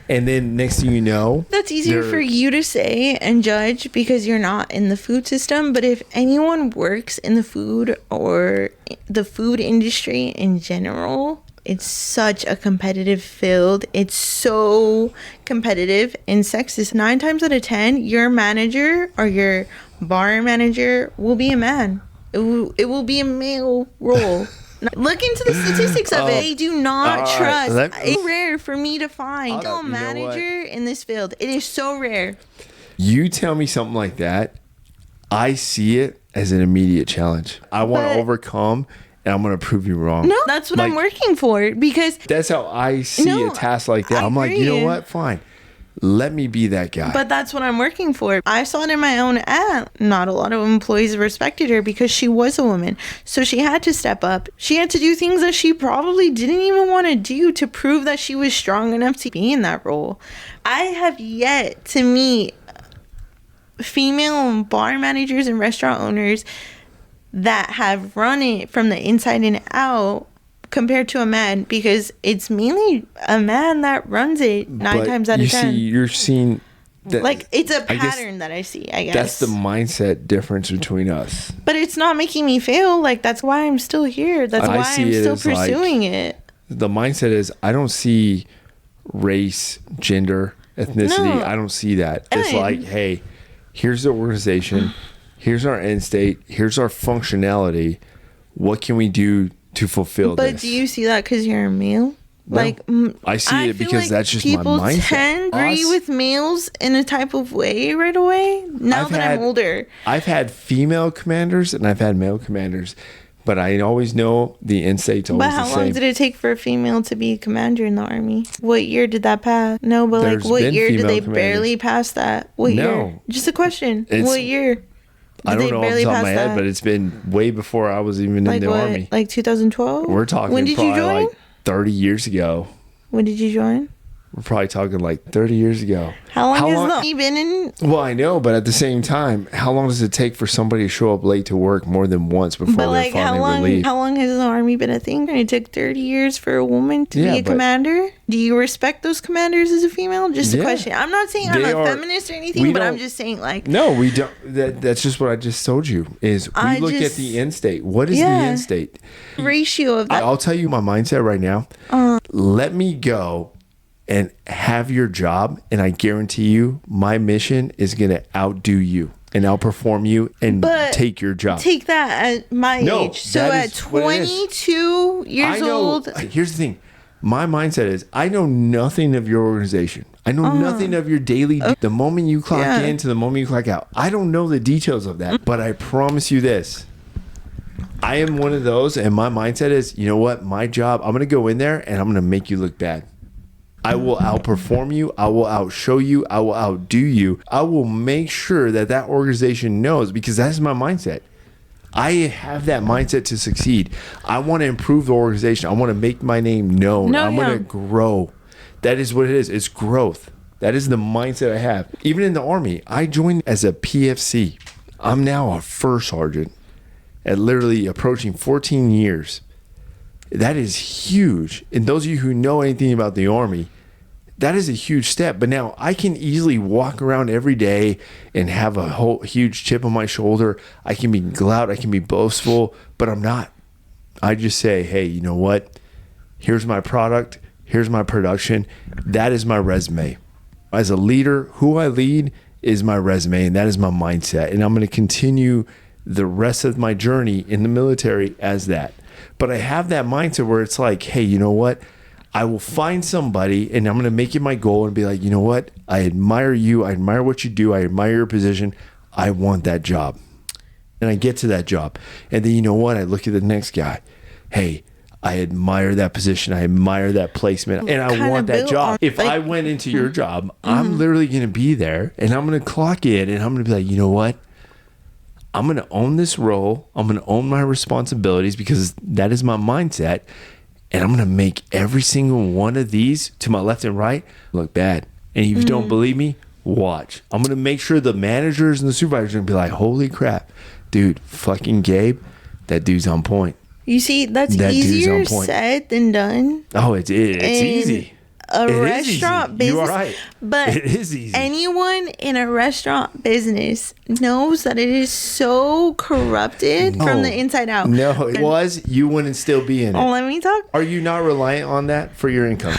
And then next thing you know, that's easier for you to say and judge because you're not in the food system. But if anyone works in the food or the food industry in general, it's such a competitive field. It's so competitive and sexist. 9 times out of 10, your manager or your bar manager will be a man. It will be a male role. Look into the statistics of it. They do not trust. It's rare for me to find a manager in this field. It is so rare. You tell me something like that, I see it as an immediate challenge. I want to overcome, and I'm going to prove you wrong. No, that's what I'm working for, because that's how I see a task like that. I'm like, you know what? Fine. Let me be that guy. But that's what I'm working for. I saw it in my own aunt. Not a lot of employees respected her because she was a woman. So she had to step up. She had to do things that she probably didn't even want to do to prove that she was strong enough to be in that role. I have yet to meet female bar managers and restaurant owners that have run it from the inside and out compared to a man, because it's mainly a man that runs it 9 times out of 10. You're seeing that, like, it's a pattern that I see, I guess. That's the mindset difference between us. But it's not making me fail. Like, that's why I'm still here. That's why I'm still pursuing it. The mindset is, I don't see race, gender, ethnicity. No. I don't see that. It's like, hey, here's the organization. Here's our end state. Here's our functionality. What can we do to fulfill But this. do you see that because you're a male? No. Like, I see it feel because that's just my people mindset. tend to agree with males in a type of way right away. Now I'm older, I've had female commanders and I've had male commanders, but I always know the insight's always the same. But how long did it take for a female to be a commander in the army? What year did that pass? No, but There's like, what been year did they female barely pass that? What No. year? Just a question. What year? I don't know off the top of my head, but it's been way before I was even in the army. Like 2012? We're talking When did you probably join? like 30 years ago. When did you join? We're probably talking like 30 years ago. How long has the army been in? Well, I know, but at the same time, how long does it take for somebody to show up late to work more than once before they're finally relieved? How long has the army been a thing? And it took 30 years for a woman to be a commander? Do you respect those commanders as a female? Just a question. I'm not saying I'm a feminist or anything, but I'm just saying like... No, we don't. That's just what I just told you, is we look at the end state. What is the end state? Ratio of that. I'll tell you my mindset right now. Let me go and have your job, and I guarantee you my mission is going to outdo you and outperform you and take your job. Take that at my age. So at 22 years old. Here's the thing. My mindset is I know nothing of your organization. I know nothing of your daily, the moment you clock in to the moment you clock out. I don't know the details of that, but I promise you this. I am one of those, and my mindset is, you know what? My job, I'm going to go in there and I'm going to make you look bad. I will outperform you. I will outshow you. I will outdo you. I will make sure that that organization knows, because that's my mindset. I have that mindset to succeed. I want to improve the organization. I want to make my name known. I'm going to grow. That is what it is. It's growth. That is the mindset I have. Even in the Army, I joined as a PFC. I'm now a first sergeant at literally approaching 14 years. That is huge. And those of you who know anything about the Army, that is a huge step. But now I can easily walk around every day and have a whole huge chip on my shoulder. I can be loud, I can be boastful, but I'm not. I just say, hey, you know what? Here's my product. Here's my production. That is my resume. As a leader, who I lead is my resume, and that is my mindset. And I'm going to continue the rest of my journey in the military as that. But I have that mindset where it's like, hey, you know what? I will find somebody and I'm going to make it my goal and be like, you know what? I admire you. I admire what you do. I admire your position. I want that job. And I get to that job. And then, you know what? I look at the next guy. Hey, I admire that position. I admire that placement. And I want that job. If I went into your job, I'm literally going to be there and I'm going to clock in and I'm going to be like, you know what? I'm going to own this role. I'm going to own my responsibilities because that is my mindset. And I'm going to make every single one of these to my left and right look bad. And if you don't believe me, watch. I'm going to make sure the managers and the supervisors are going to be like, holy crap, dude, fucking Gabe, that dude's on point. You see, that's easier said than done. Oh, it's easy. A restaurant business. You are right. But it is easy. Anyone in a restaurant business knows that it is so corrupted from the inside out. No, it was. You wouldn't still be in it. Oh, let me talk. Are you not reliant on that for your income?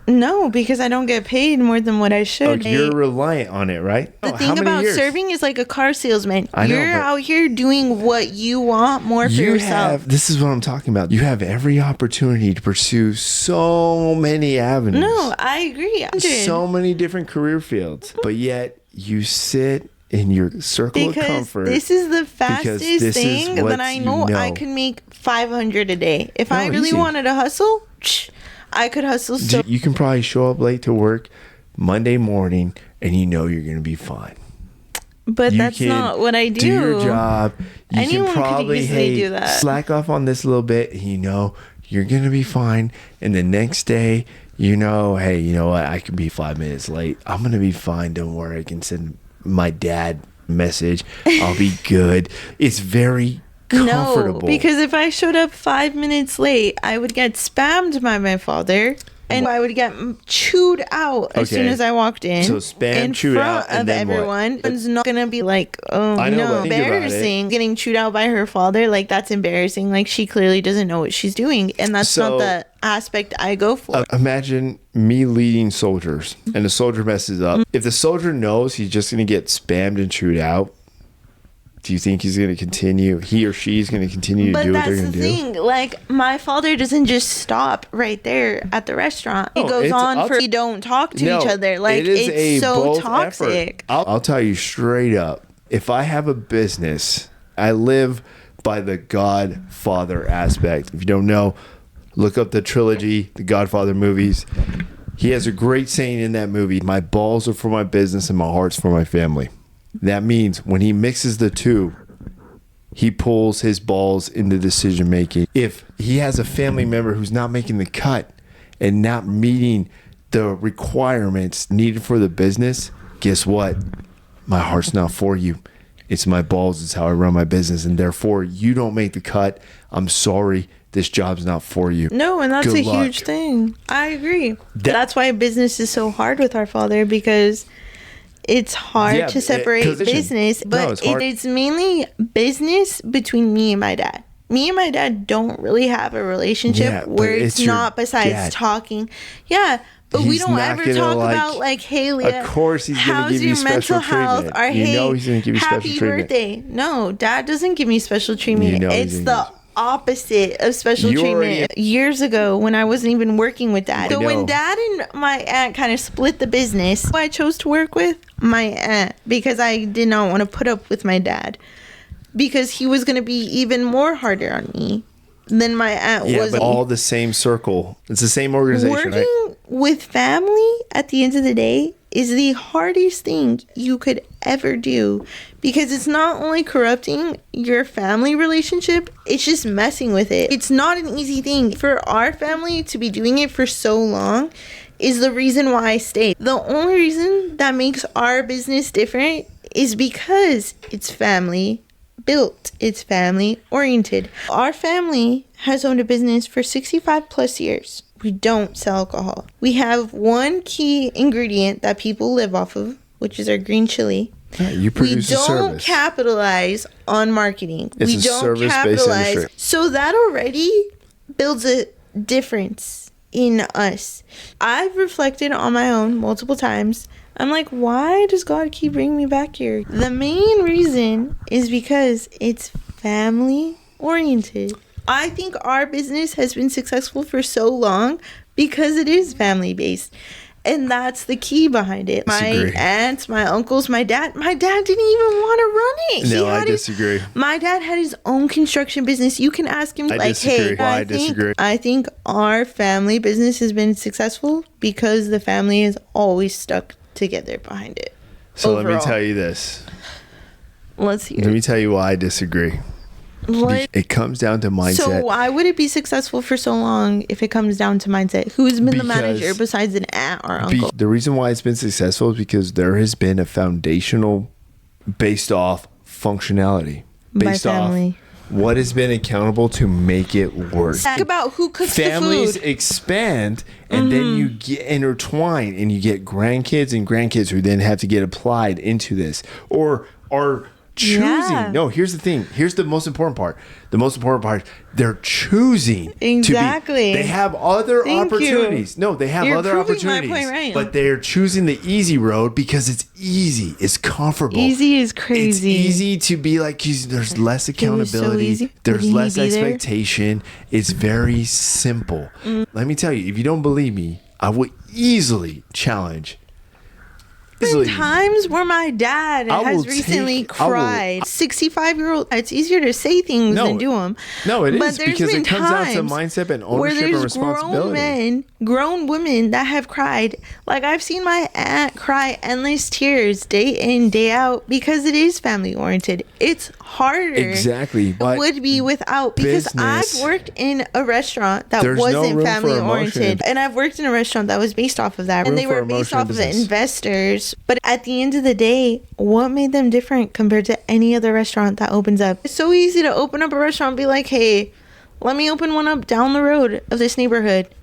No, because I don't get paid more than what I should. Oh, you're reliant on it, right? The thing about serving is like a car salesman. You're out here doing what you want more for yourself. This is what I'm talking about. You have every opportunity to pursue so many avenues. No, I agree. So many different career fields. But yet you sit in your circle of comfort. This is the fastest thing that I know. I could make $500 a day. If I really wanted to hustle, I could hustle. So you can probably show up late to work Monday morning and you know you're going to be fine. But that's not what I do. Do your job. You can probably do that. Slack off on this a little bit and you know you're going to be fine. And the next day, you know, hey, you know what? I could be 5 minutes late. I'm going to be fine. Don't worry. I can send my dad a message. I'll be good. It's very comfortable. No, because if I showed up 5 minutes late, I would get spammed by my father, and I would get chewed out as soon as I walked in. So spam, chewed out, and then everyone. What? It's not gonna be like, oh no, embarrassing. Getting chewed out by her father, like that's embarrassing. Like she clearly doesn't know what she's doing, and that's not the aspect I go for. Imagine me leading soldiers, and the soldier messes up. If the soldier knows he's just gonna get spammed and chewed out, Do you think he's going to continue? He or she's going to continue to do what they're going to do? But that's the thing. Like, my father doesn't just stop right there at the restaurant. It goes on we don't talk to each other. Like, it's so toxic. I'll tell you straight up. If I have a business, I live by the Godfather aspect. If you don't know, look up the trilogy, the Godfather movies. He has a great saying in that movie: my balls are for my business and my heart's for my family. That means when he mixes the two, he pulls his balls into decision making. If he has a family member who's not making the cut and not meeting the requirements needed for the business, guess what? My heart's not for you. It's my balls. It's how I run my business. And therefore, you don't make the cut. I'm sorry. This job's not for you. No, and that's Good a luck. huge thing. I agree. That's why business is so hard with our father, because it's hard to separate business, but it's mainly business between me and my dad. Me and my dad don't really have a relationship where it's not besides talking. Yeah, but we don't ever talk about like, hey, Leah, of course he's going to give you special treatment. Or, you hey, know he's going to give you special treatment. Happy birthday. No, dad doesn't give me special treatment. You know it's the opposite of special treatment. Years ago, when I wasn't even working with dad. So when dad and my aunt kind of split the business, who I chose to work with? My aunt, because I did not want to put up with my dad, because he was going to be even more harder on me than my aunt was. But all the same circle. It's the same organization, Working with family at the end of the day is the hardest thing you could ever do, because it's not only corrupting your family relationship, it's just messing with it. It's not an easy thing. For our family to be doing it for so long is the reason why I stayed. The only reason that makes our business different is because it's family built. It's family oriented. Our family has owned a business for 65 plus years. We don't sell alcohol. We have one key ingredient that people live off of, which is our green chili. Yeah, you produce a service. We don't capitalize on marketing. It's we don't capitalize. Industry. So that already builds a difference in us. I've reflected on my own multiple times. I'm like, why does God keep bringing me back here? The main reason is because it's family oriented. I think our business has been successful for so long because it is family based. And that's the key behind it. My aunts, my uncles, my dad didn't even want to run it. No, I disagree. My dad had his own construction business. You can ask him, hey, I disagree. I think our family business has been successful because the family is always stuck together behind it. So overall, let me tell you this. Let's hear. Let me tell you why I disagree. It comes down to mindset. So why would it be successful for so long if it comes down to mindset? Who's been the manager besides an aunt or uncle? The reason why it's been successful is because there has been a foundational based off functionality. Based off what has been accountable to make it work. Think about who cooks Families the food. expand, and then you get intertwined, and you get grandkids and grandkids who then have to get applied into this, or are choosing. No, here's the thing. Here's the most important part. The most important part, they're choosing exactly. They have other opportunities. No, they have other opportunities. My point right. But they're choosing the easy road because it's easy. It's comfortable. Easy is crazy. It's easy to be like, there's less accountability. So there's less expectation. It's very simple. Let me tell you, if you don't believe me, I would easily challenge. Times where my dad has recently cried. 65-year-old, it's easier to say things than do them. No, it is, because it comes down to mindset and ownership and responsibility. Grown women that have cried. Like, I've seen my aunt cry endless tears day in, day out, because it is family oriented. It's harder. Exactly. It would be without, because I've worked in a restaurant that wasn't family oriented, and I've worked in a restaurant that was based off of that, and they were based off of investors. But at the end of the day, what made them different compared to any other restaurant that opens up? It's so easy to open up a restaurant and be like, hey, let me open one up down the road of this neighborhood.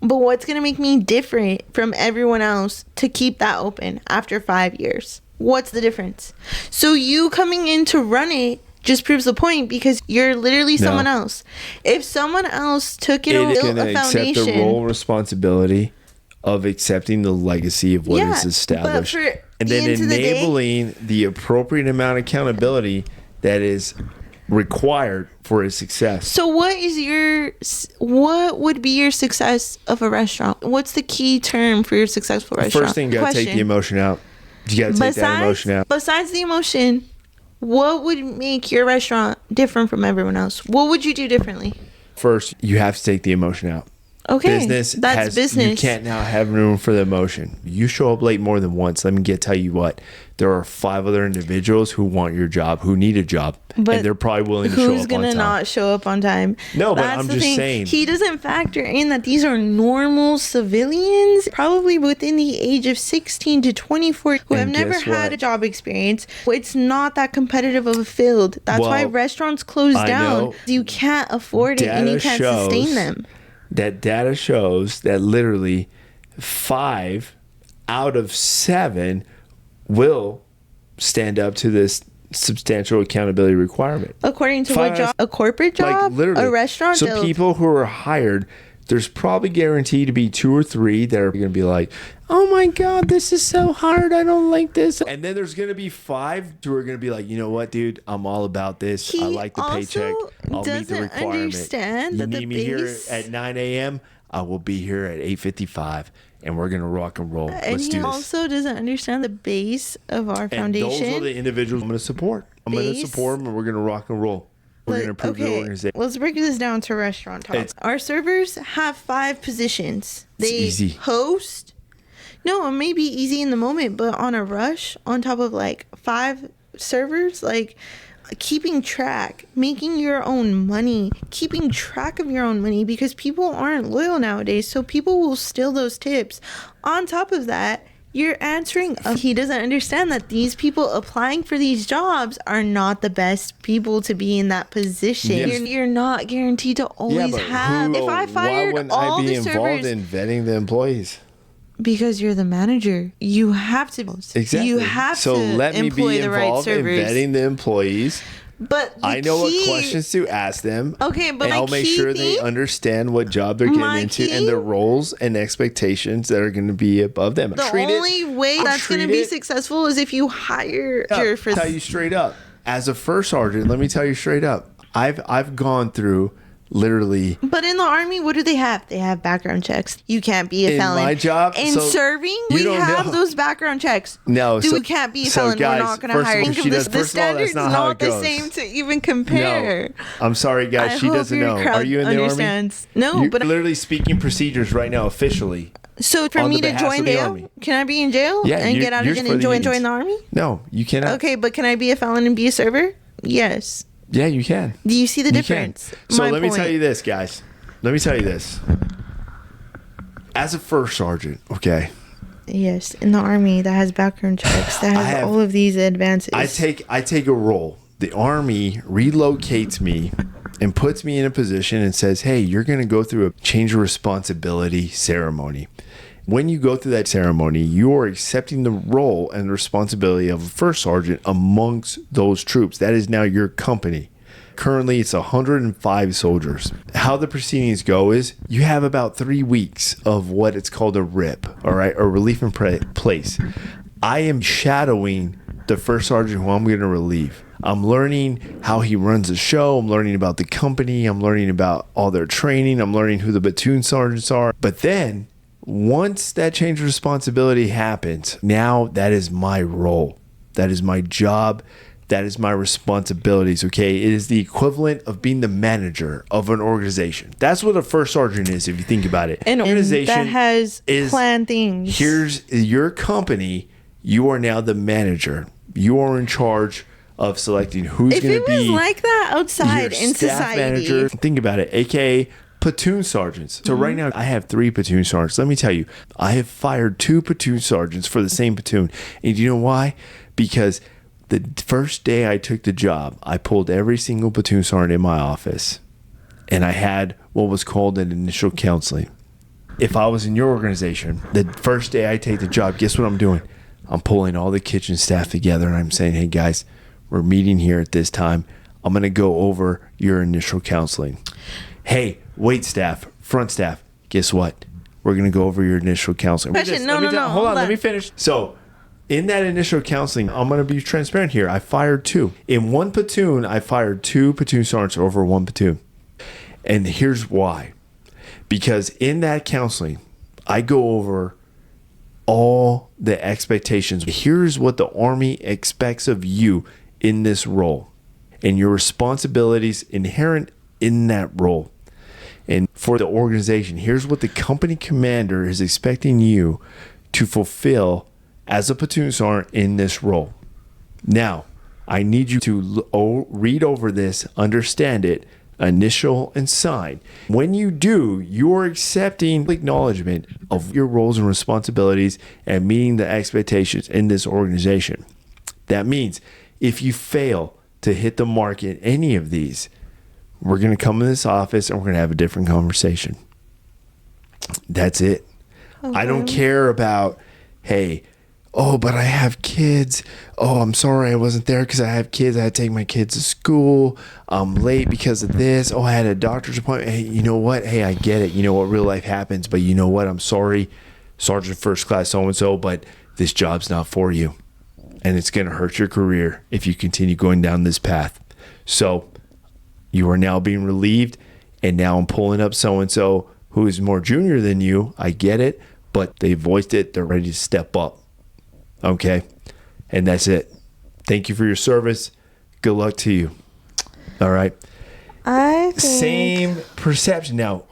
But what's going to make me different from everyone else to keep that open after 5 years? What's the difference? So you coming in to run it just proves the point, because you're literally someone else. If someone else took it and built a foundation, accept the role responsibility of accepting the legacy of what is established, and then enabling the appropriate amount of accountability that is required for its success. So what would be your success of a restaurant? What's the key term for your successful restaurant? First thing, you got to take the emotion out. You got to take that emotion out. Besides the emotion, what would make your restaurant different from everyone else? What would you do differently? First, you have to take the emotion out. Okay, that's business. You can't now have room for the emotion. You show up late more than once. Let me tell you what. There are 5 other individuals who want your job, who need a job, and they're probably willing to show up on time. Who's gonna not show up on time? No, but I'm just saying. He doesn't factor in that these are normal civilians, probably within the age of 16 to 24, who have never had a job experience. It's not that competitive of a field. That's why restaurants close down. You can't afford it, and you can't sustain them. That data shows that literally 5 out of 7 will stand up to this substantial accountability requirement. According to what job? A corporate job? Like literally. A restaurant? So people who are hired, there's probably guaranteed to be 2 or 3 that are going to be like, oh my God, this is so hard. I don't like this. And then there's going to be 5 who are going to be like, you know what, dude? I'm all about this. I like the paycheck. I'll meet the requirement. Understand you need me here at 9 a.m. I will be here at 8:55. And we're going to rock and roll. And Let's do this. He also doesn't understand the base of our foundation. And those are the individuals I'm going to support. I'm going to support them, and we're going to rock and roll. We're going to improve the organization. Let's break this down to restaurant talk. Our servers have 5 positions. They host. No, it may be easy in the moment, but on a rush, on top of like 5 servers, like keeping track, making your own money, keeping track of your own money, because people aren't loyal nowadays, so people will steal those tips. On top of that, you're answering. He doesn't understand that these people applying for these jobs are not the best people to be in that position. Yes. You're not guaranteed to always have. If I fired all the servers, why wouldn't I be involved in vetting the employees? Because you're the manager. You have to. Exactly. You have so to let me be involved in vetting the employees. But I know what questions to ask them. Okay, but I'll make sure they understand what job they're getting into and their roles and expectations that are going to be above them. The only way that's going to be successful is if you hire. I'll tell you straight up. As a first sergeant, let me tell you straight up. I've gone through. Literally. But in the Army, what do they have? They have background checks. You can't be a felon. In my job. In serving, we have those background checks. No. You can't be a felon. Guys, we're not going to hire you. The standard's not the same to even compare. No. I'm sorry, guys. She doesn't know. Are you in the Army? No, You're but literally speaking procedures right now officially. So for me to join jail, can I be in jail and get out again and join the Army? No, you cannot. Okay, but can I be a felon and be a server? Yes. Yeah, you can. Do you see the difference? So let me tell you this, guys. Let me tell you this. As a first sergeant, okay. Yes, in the Army that has background checks, that has all of these advances. I take a role. The Army relocates me and puts me in a position and says, hey, you're going to go through a change of responsibility ceremony. When you go through that ceremony, you are accepting the role and responsibility of a first sergeant amongst those troops. That is now your company. Currently, it's 105 soldiers. How the proceedings go is you have about 3 weeks of what it's called a RIP, all right, or relief in place. I am shadowing the first sergeant who I'm going to relieve. I'm learning how he runs the show. I'm learning about the company. I'm learning about all their training. I'm learning who the platoon sergeants are. But then once that change of responsibility happens, now that is my role. That is my job. That is my responsibilities, okay? It is the equivalent of being the manager of an organization. That's what a first sergeant is, if you think about it. An organization that has planned things. Here's your company. You are now the manager. You are in charge of selecting who's going to be. If it was like that outside in society. Manager, think about it, aka platoon sergeants. So right now I have 3 platoon sergeants. Let me tell you, I have fired 2 platoon sergeants for the same platoon. And do you know why? Because the first day I took the job, I pulled every single platoon sergeant in my office and I had what was called an initial counseling. If I was in your organization, the first day I take the job, guess what I'm doing? I'm pulling all the kitchen staff together and I'm saying, hey guys, we're meeting here at this time. I'm going to go over your initial counseling. Hey, wait staff, front staff, guess what? We're going to go over your initial counseling. No. Hold on, let me finish. So In that initial counseling, I'm going to be transparent here. I fired 2. In one platoon, I fired 2 platoon sergeants over one platoon. And here's why. Because in that counseling, I go over all the expectations. Here's what the Army expects of you in this role and your responsibilities inherent in that role. And for the organization, here's what the company commander is expecting you to fulfill as a platoon sergeant in this role. Now, I need you to read over this, understand it, initial and sign. When you do, you're accepting acknowledgement of your roles and responsibilities and meeting the expectations in this organization. That means if you fail to hit the mark in any of these, we're going to come in this office and we're going to have a different conversation. That's it. Okay. I don't care about, hey, oh, but I have kids. Oh, I'm sorry I wasn't there because I have kids. I had to take my kids to school. I'm late because of this. Oh, I had a doctor's appointment. Hey, you know what? Hey, I get it. You know what? Real life happens. But you know what? I'm sorry, Sergeant First Class so-and-so, but this job's not for you. And it's going to hurt your career if you continue going down this path. So you are now being relieved, and now I'm pulling up so-and-so who is more junior than you. I get it, but they voiced it. They're ready to step up. Okay? And that's it. Thank you for your service. Good luck to you. All right? I think... Same perception. Now,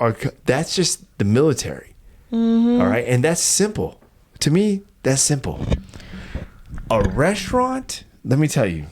that's just the military. Mm-hmm. All right? And that's simple. To me, that's simple. A restaurant, let me tell you.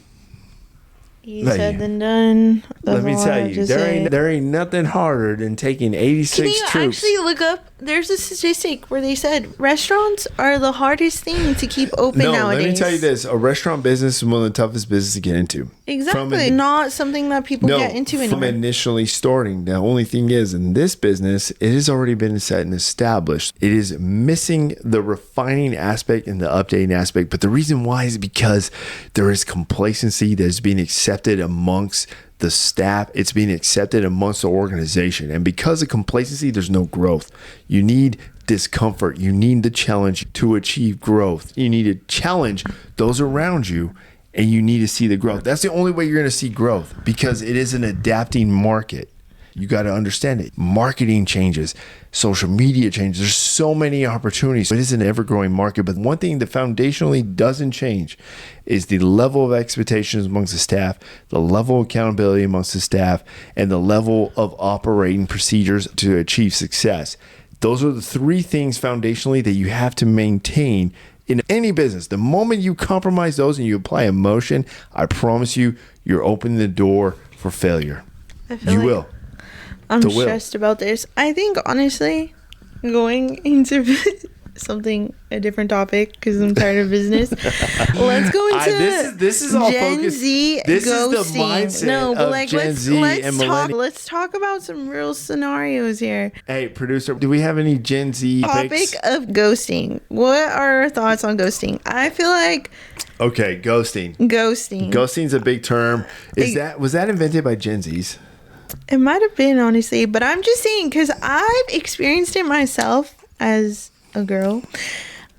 Easier said than done. Let me tell you, there ain't nothing harder than taking 86 troops. Can you actually look up? There's a statistic where they said restaurants are the hardest thing to keep open nowadays. Let me tell you this. A restaurant business is one of the toughest businesses to get into. Exactly. Not something that people get into anymore. From initially starting. The only thing is, in this business, it has already been set and established. It is missing the refining aspect and the updating aspect. But the reason why is because there is complacency that is being accepted amongst the staff. It's being accepted amongst the organization. And because of complacency, there's no growth. You need discomfort. You need the challenge to achieve growth. You need to challenge those around you, and you need to see the growth. That's the only way you're going to see growth, because it is an adapting market. You got to understand it. Marketing changes, social media changes. There's so many opportunities. It is an ever-growing market. But one thing that foundationally doesn't change is the level of expectations amongst the staff, the level of accountability amongst the staff, and the level of operating procedures to achieve success. Those are the 3 things foundationally that you have to maintain in any business. The moment you compromise those and you apply emotion, I promise you, you're opening the door for failure. You will. I'm stressed about this. I think, honestly, going into a different topic, because I'm tired of business. Let's go into this is all Gen focused. Z this ghosting. Is the mindset of Gen Z and Millennials. Let's talk about some real scenarios here. Hey, producer, do we have any Gen Z topics? Topic of ghosting. What are our thoughts on ghosting? I feel like... Okay, ghosting. Ghosting's a big term. Was that invented by Gen Zs? It might have been, honestly, but I'm just saying, because I've experienced it myself as a girl.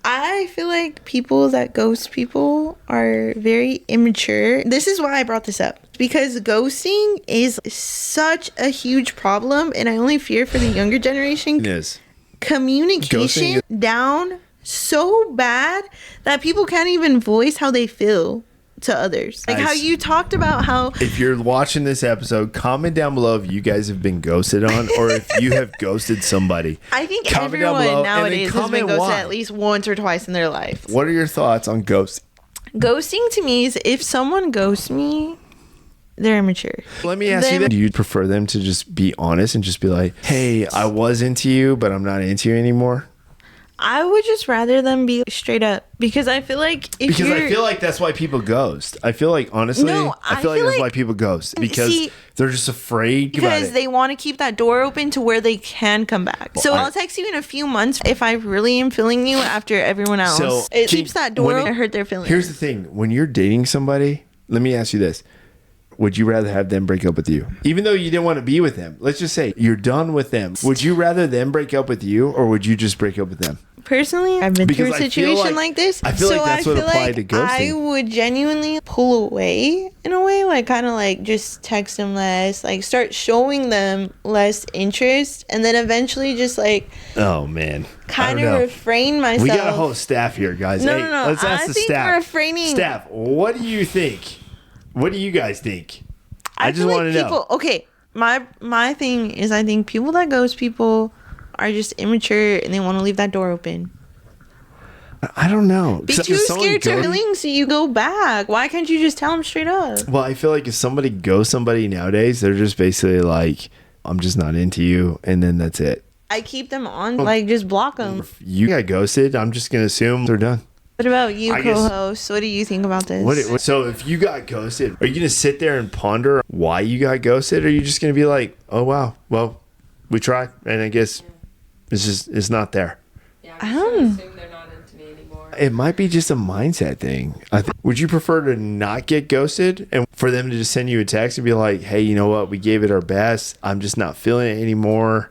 I feel like people that ghost people are very immature. This is why I brought this up, because ghosting is such a huge problem, and I only fear for the younger generation. It is. Communication down so bad that people can't even voice how they feel to others. Like how you talked about how... If you're watching this episode, comment down below if you guys have been ghosted on, or if you have ghosted somebody. I think everyone nowadays has been ghosted at least once or twice in their life. What are your thoughts on ghosting? Ghosting to me is, if someone ghosts me, they're immature. Let me ask you that. Do you prefer them to just be honest and just be like, hey, I was into you, but I'm not into you anymore? I would just rather them be straight up, because I feel like I feel like that's why people ghost. I feel like, honestly, I feel like that's why people ghost, because they're just afraid. Because they want to keep that door open to where they can come back. So I'll text you in a few months if I really am feeling you after everyone else. So it keeps that door open to hurt their feelings. Here's the thing. When you're dating somebody, let me ask you this. Would you rather have them break up with you? Even though you didn't want to be with them. Let's just say you're done with them. Would you rather them break up with you, or would you just break up with them? Personally, I've been Because through a I feel situation like- like this. I feel like that's what applied to ghosting. I would genuinely pull away in a way, like kind of like just text them less, like start showing them less interest, and then eventually just like Oh man, kind I don't of know. refrain myself. We got a whole staff here, guys. No, Hey, no, no. let's ask I the think staff. refraining. Staff, what do you think? What do you guys think? I just feel want to like people, know. Okay, my thing is, I think people that ghost people are just immature and they want to leave that door open. I don't know. Be If too someone scared to goes- feeling, so you go back. Why can't you just tell them straight up? Well, I feel like if somebody goes somebody nowadays, they're just basically like, I'm just not into you, and then that's it. I keep them on, like just block them. If you got ghosted, I'm just gonna assume they're done. What about you, I guess- co-host? What do you think about this? So if you got ghosted, are you gonna sit there and ponder why you got ghosted, or are you just gonna be like, oh wow, well, we tried, and I guess it's not there. Yeah, I I'm don't- just gonna assume they're not into me anymore. It might be just a mindset thing. Would you prefer to not get ghosted and for them to just send you a text and be like, hey, you know what? We gave it our best. I'm just not feeling it anymore.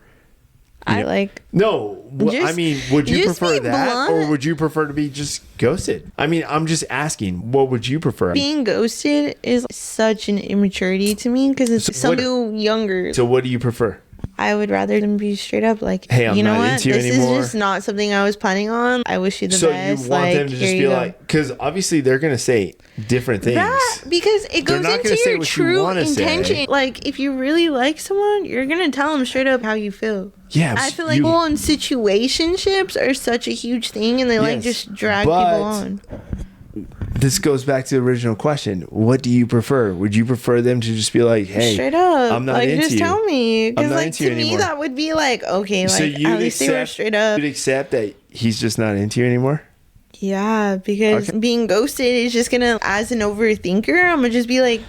I like. No, Just- I mean, would you just prefer be that or blunt. would you prefer to be just ghosted? I mean, I'm just asking, what would you prefer? Being ghosted is such an immaturity to me because it's So what- so younger. So what do you prefer? I would rather them be straight up like, Hey, I'm you know not what? into you This anymore. is just not something I was planning on. I wish you the So best. you want like, them to just here be you go. like, because obviously they're going to say different things. That because it They're goes not into gonna say your what you true wanna say. intention. Like if you really like someone, you're gonna tell them straight up how you feel. Yeah, I feel like people in situationships are such a huge thing, and they like Yes, just drag but- people on. This goes back to the original question. What do you prefer? Would you prefer them to just be like, hey, Straight up, I'm not like into just you. tell me, I'm because not like into you to me anymore. that would be like okay, So like you'd at least they were accept- straight up. You'd accept that he's just not into you anymore? Yeah, because Okay. being ghosted is just gonna, as an overthinker, I'm gonna just be like,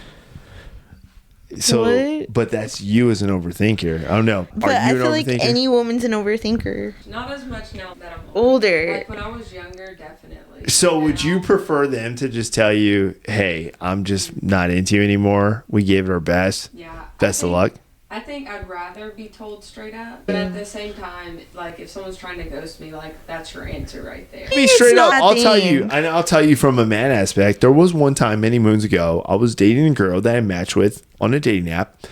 So, What? but that's you as an overthinker. I don't know. but Are I you an feel like overthinker? any woman's an overthinker. Not as much now that I'm Older. Like when I was younger, definitely. So would you Now- prefer them to just tell you, hey, I'm just not into you anymore. We gave it our best. Yeah. Best of luck. I think I'd rather be told straight up, but at the same time, like if someone's trying to ghost me, like that's your answer right there. Be It's straight up. not a I'll tell you, thing. and I'll tell you from a man aspect. There was one time many moons ago, I was dating a girl that I matched with on a dating app,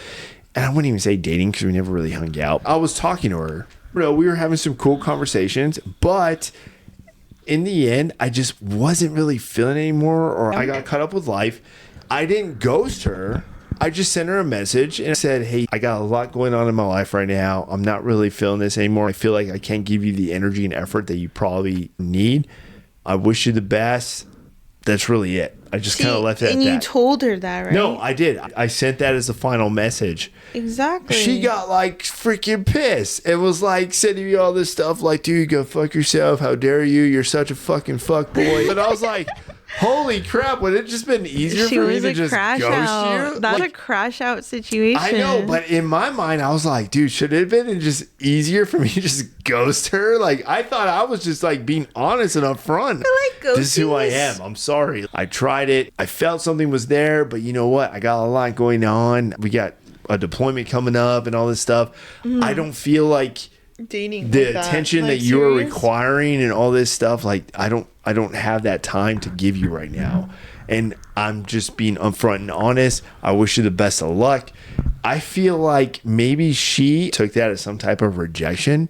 and I wouldn't even say dating because we never really hung out. I was talking to her. You know, we were having some cool conversations, but in the end, I just wasn't really feeling it anymore, or I got caught up with life. I didn't ghost her. I just sent her a message and said, hey, I got a lot going on in my life right now. I'm not really feeling this anymore. I feel like I can't give you the energy and effort that you probably need. I wish you the best. That's really it. I just kind of left it at and you that. told her that, right? No, I did. I sent that as the final message. Exactly. She got like freaking pissed. It was like sending me all this stuff like, dude, go fuck yourself. How dare you? You're such a fucking fuck boy. But I was like, holy crap, would it just been easier She for me was to a just crash ghost out. you? That's Like, a crash out situation. I know, but in my mind, I was like, dude, should it have been just easier for me to just ghost her? Like, I thought I was just like being honest and upfront. I feel like This is who I ghosting is- am. I'm sorry. I tried it. I felt something was there, but you know what? I got a lot going on. We got a deployment coming up and all this stuff. I don't feel like dating the like that. attention Like, that you are serious? requiring and all this stuff, like I don't have that time to give you right now. And I'm just being upfront and honest. I wish you the best of luck. I feel like maybe she took that as some type of rejection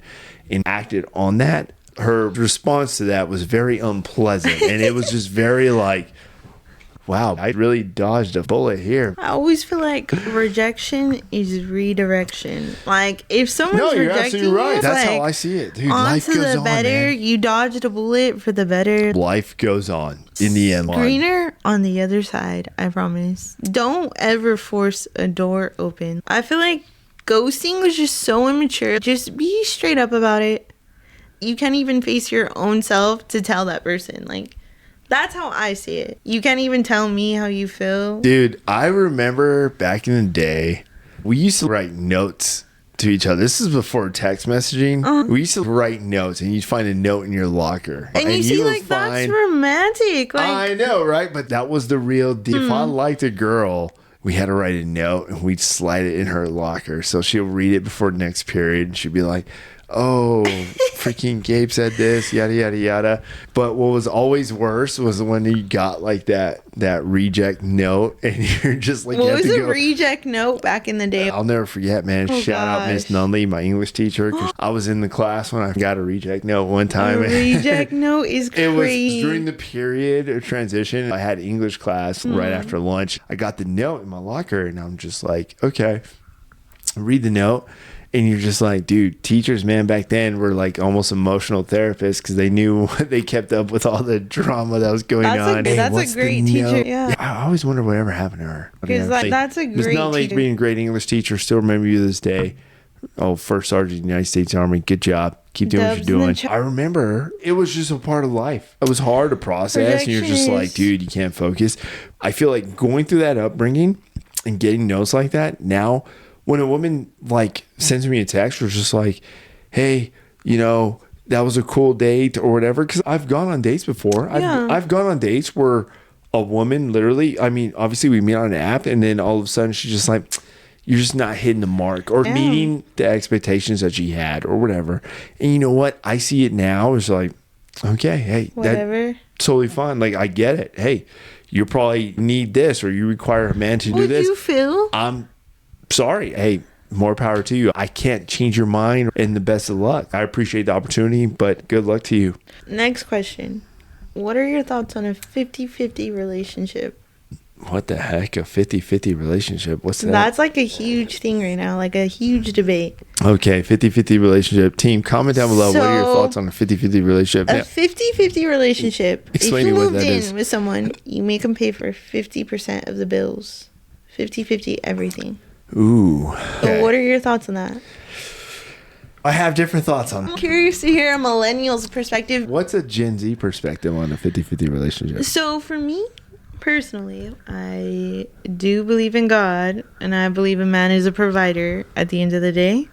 and acted on that. Her response to that was very unpleasant. And it was just very like, wow, I really dodged a bullet here. I always feel like rejection is redirection. Like if someone's No, you're rejecting absolutely right. you, That's like, how I see it. Dude, on life to goes the on, better. man. You dodged a bullet for the better. Life goes on in the end. Greener on the other side, I promise. Don't ever force a door open. I feel like ghosting was just so immature. Just be straight up about it. You can't even face your own self to tell that person. Like, that's how I see it. You can't even tell me how you feel. Dude, I remember back in the day, we used to write notes to each other. This is before text messaging. We used to write notes, and you'd find a note in your locker. And you see, would like, that's romantic. Like, I know, right? But that was the real deal. If I Hmm. liked a girl, we had to write a note, and we'd slide it in her locker. So she'll read it before the next period, and she'd be like, oh, freaking Gabe said this, yada, yada, yada. But what was always worse was when you got like that reject note and you're just like, what was a reject note back in the day? I'll never forget, man. Shout out Miss Nunley, my English teacher, because I was in the class when I got a reject note one time. A reject note is crazy. It was during the period of transition. I had English class right after lunch. I got the note in my locker and I'm just like, okay, read the note. And you're just like, dude, teachers, man, back then were like almost emotional therapists because they knew they kept up with all the drama that was going on. That's a great teacher. Yeah. I always wonder whatever happened to her. Because that's a great not like teacher. being a great English teacher. Still remember you to this day. Oh, First Sergeant of the United States Army. Good job. Keep doing what you're doing. I remember it was just a part of life. It was hard to process. And you're just like, dude, you can't focus. I feel like going through that upbringing and getting notes like that now, when a woman like sends me a text or just like, hey, you know, that was a cool date or whatever. Because I've gone on dates before. I've gone on dates where a woman literally, I mean, obviously we meet on an app and then all of a sudden she's just like, you're just not hitting the mark or meeting the expectations that she had or whatever. And you know what? I see it now. It's like, okay, hey, whatever. That's totally fine. Like, I get it. Hey, you probably need this or you require a man to do this. Would you feel? I'm sorry. Hey, more power to you. I can't change your mind, and the best of luck. I appreciate the opportunity, but good luck to you. Next question. What are your thoughts on a 50-50 relationship? What the heck? A 50-50 relationship? What's that? That's like a huge thing right now, like a huge debate. Okay, 50-50 relationship. Team, comment down below. What are your thoughts on a 50-50 relationship? A 50-50 relationship. Explain if you what moved that in is. with someone, you make them pay for 50% of the bills. 50-50 everything. Ooh. So what are your thoughts on that? I have different thoughts on I'm that. curious to hear a millennial's perspective. What's a Gen Z perspective on a 50-50 relationship? So for me, personally, I do believe in God, and I believe a man is a provider at the end of the day.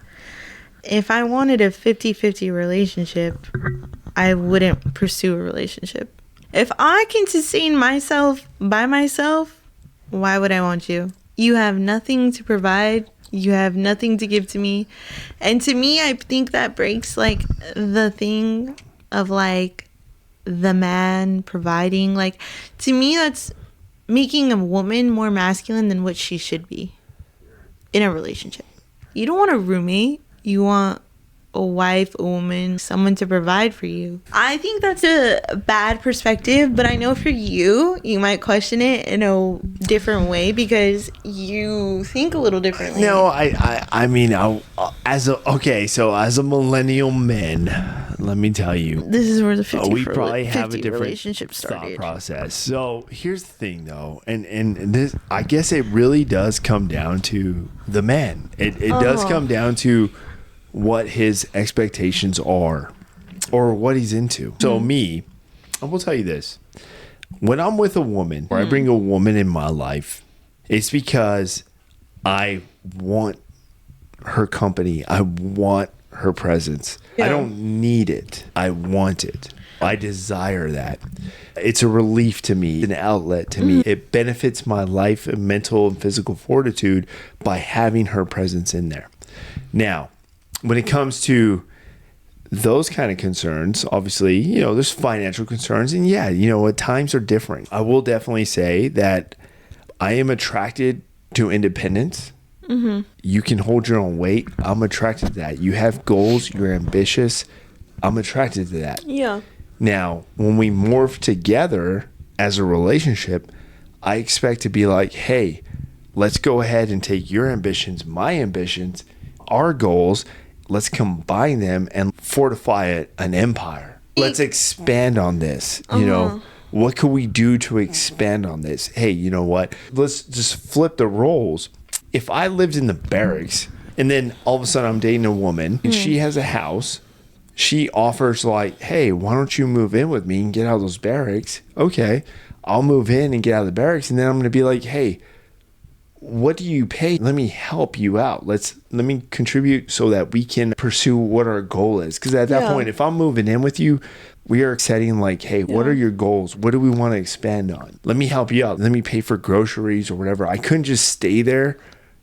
If I wanted a 50-50 relationship, I wouldn't pursue a relationship. If I can sustain myself by myself, why would I want you? You have nothing to provide. You have nothing to give to me. And to me, I think that breaks like the thing of like the man providing. Like, to me, that's making a woman more masculine than what she should be in a relationship. You don't want a roommate. You want a wife, a woman, someone to provide for you. I think that's a bad perspective, but I know for you, you might question it in a different way because you think a little differently. No, I mean, as a millennial man, let me tell you, this is where the 50 we probably have a different relationship started. thought process. So here's the thing, though, and this, I guess it really does come down to the man. It does come down to what his expectations are or what he's into. So me, I will tell you this. When I'm with a woman or I bring a woman in my life, it's because I want her company. I want her presence. Yeah. I don't need it. I want it. I desire that. It's a relief to me, an outlet to me. It benefits my life and mental and physical fortitude by having her presence in there. Now, when it comes to those kind of concerns, obviously, you know, there's financial concerns. And yeah, you know, at times are different. I will definitely say that I am attracted to independence. Mm-hmm. You can hold your own weight. I'm attracted to that. You have goals. You're ambitious. I'm attracted to that. Yeah. Now, when we morph together as a relationship, I expect to be like, hey, let's go ahead and take your ambitions, my ambitions, our goals. Let's combine them and fortify an empire. Let's expand on this. You know, what can we do to expand on this? Hey, you know what? Let's just flip the roles. If I lived in the barracks and then all of a sudden I'm dating a woman and she has a house, she offers like, hey, why don't you move in with me and get out of those barracks? Okay, I'll move in and get out of the barracks. And then I'm going to be like, hey, what do you pay? Let me help you out. Let me contribute so that we can pursue what our goal is. Because at that point, if I'm moving in with you, we are setting like, hey, what are your goals? What do we want to expand on? Let me help you out. Let me pay for groceries or whatever. I couldn't just stay there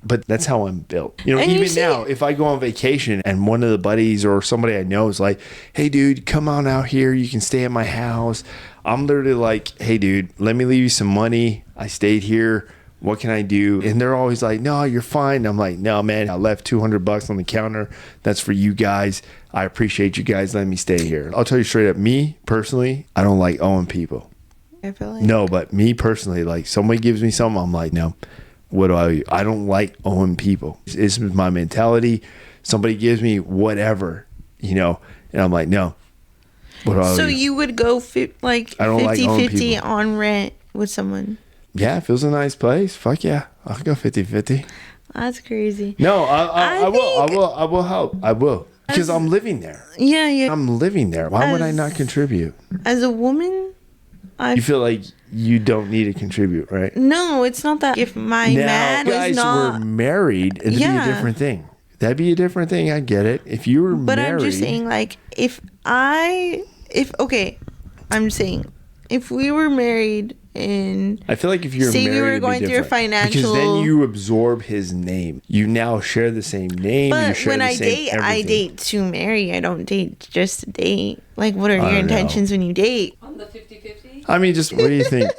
but that's how I'm built. You know, And you even see- now, if I go on vacation and one of the buddies or somebody I know is like, hey, dude, come on out here. You can stay at my house. I'm literally like, hey, dude, let me leave you some money. I stayed here. What can I do? And they're always like, no, you're fine. I'm like, no, man, I left $200 on the counter. That's for you guys. I appreciate you guys letting me stay here. I'll tell you straight up, me personally, I don't like owing people. I feel like No, but me personally, like somebody gives me something, I'm like, no, what do I don't like owing people. It's my mentality. Somebody gives me whatever, you know, and I'm like, no. What do I owe So you? you would go like I don't like owning 50-50 people. on rent with someone. Yeah, if it was a nice place, fuck yeah. I'll go 50-50. That's crazy. No, I think- will help. I will. Because I'm living there. Yeah. I'm living there. Why would I not contribute? As a woman, You feel like you don't need to contribute, right? no, it's not that. If my Now, man was guys not, were married, it'd be a Yeah. different thing. That'd be a different thing. I get it. If you were but married, I'm just saying, like, I'm saying, if we were married and I feel like if you're say married, we were it'd be going through a different. because financial, then you absorb his name. You now share the same name. you but share when the I same date, I everything. date to marry. I don't date just to date. Like, what are I your don't know. intentions when you date? On the 50-50? I mean, just what do you think?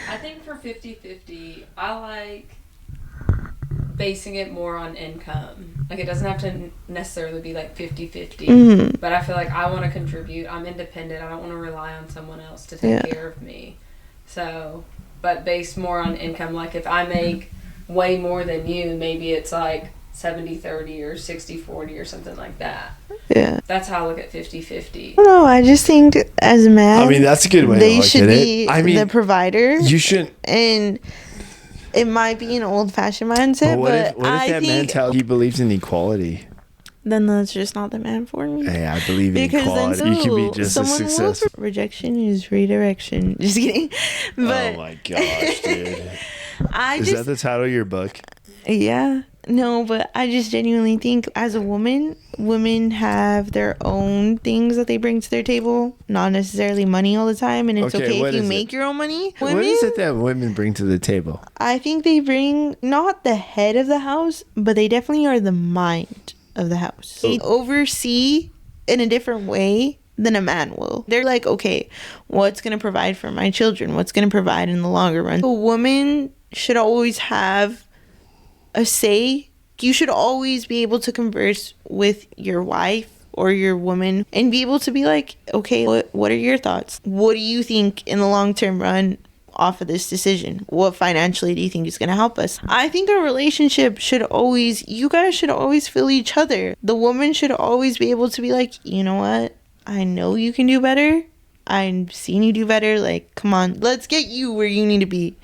I think for 50-50, I like basing it more on income. Like, it doesn't have to necessarily be like 50-50. Mm-hmm. But I feel like I want to contribute. I'm independent. I don't want to rely on someone else to take Yeah. care of me. So, but based more on income. Like, if I make way more than you, maybe it's like 70-30 or 60-40 or something like that. Yeah. That's how I look at 50-50. No, I just think as a man, I mean, that's a good way to they look should at be it. I mean, the provider. you shouldn't. And it might be an old-fashioned mindset, But but what if I that think mentality, he believes in equality? then that's just not the man for me. Hey, I believe in Because then equality. You can be just as someone will successful. rejection is redirection. Just kidding. But Oh my gosh, dude. I Is just that the title of your book? yeah. No, but I just genuinely think as a woman, women have their own things that they bring to their table, not necessarily money all the time, and it's Okay, okay what if you is it? make your own money. What is it that women bring to the table? I think they bring not the head of the house, but they definitely are the mind of the house. They oversee in a different way than a man will. They're like, okay, what's going to provide for my children? What's going to provide in the longer run? A woman should always have a say. You should always be able to converse with your wife or your woman and be able to be like, okay, what are your thoughts? What do you think in the long-term run off of this decision? What financially do you think is going to help us? I think a relationship should always, you guys should always feel each other. The woman should always be able to be like, you know what? I know you can do better. I've seen you do better. Like, come on, let's get you where you need to be.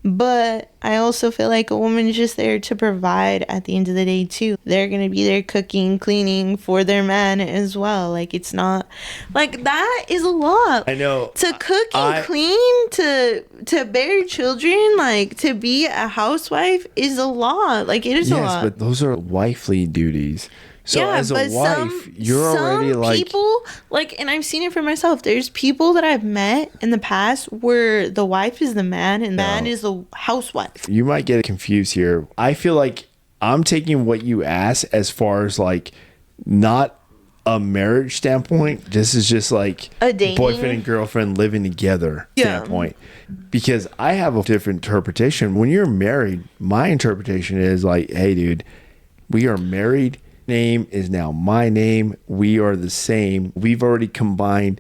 But I also feel like a woman is just there to provide at the end of the day too. They're going to be there cooking, cleaning for their man as well. Like, it's not like that is a lot. I know. To cook and clean, to bear children, like to be a housewife is a lot. Like, it is a Yes, lot. but those are wifely duties. So Yeah, as a but wife, you're already some like people, like, and I've seen it for myself. There's people that I've met in the past where the wife is the man and the man is the housewife. you might get confused here. I feel like I'm taking what you asked as far as like not a marriage standpoint. This is just like A dating? boyfriend and girlfriend living together standpoint. Because I have a different interpretation. When you're married, my interpretation is like, hey, dude, we are married. Name is now my name. We are the same. We've already combined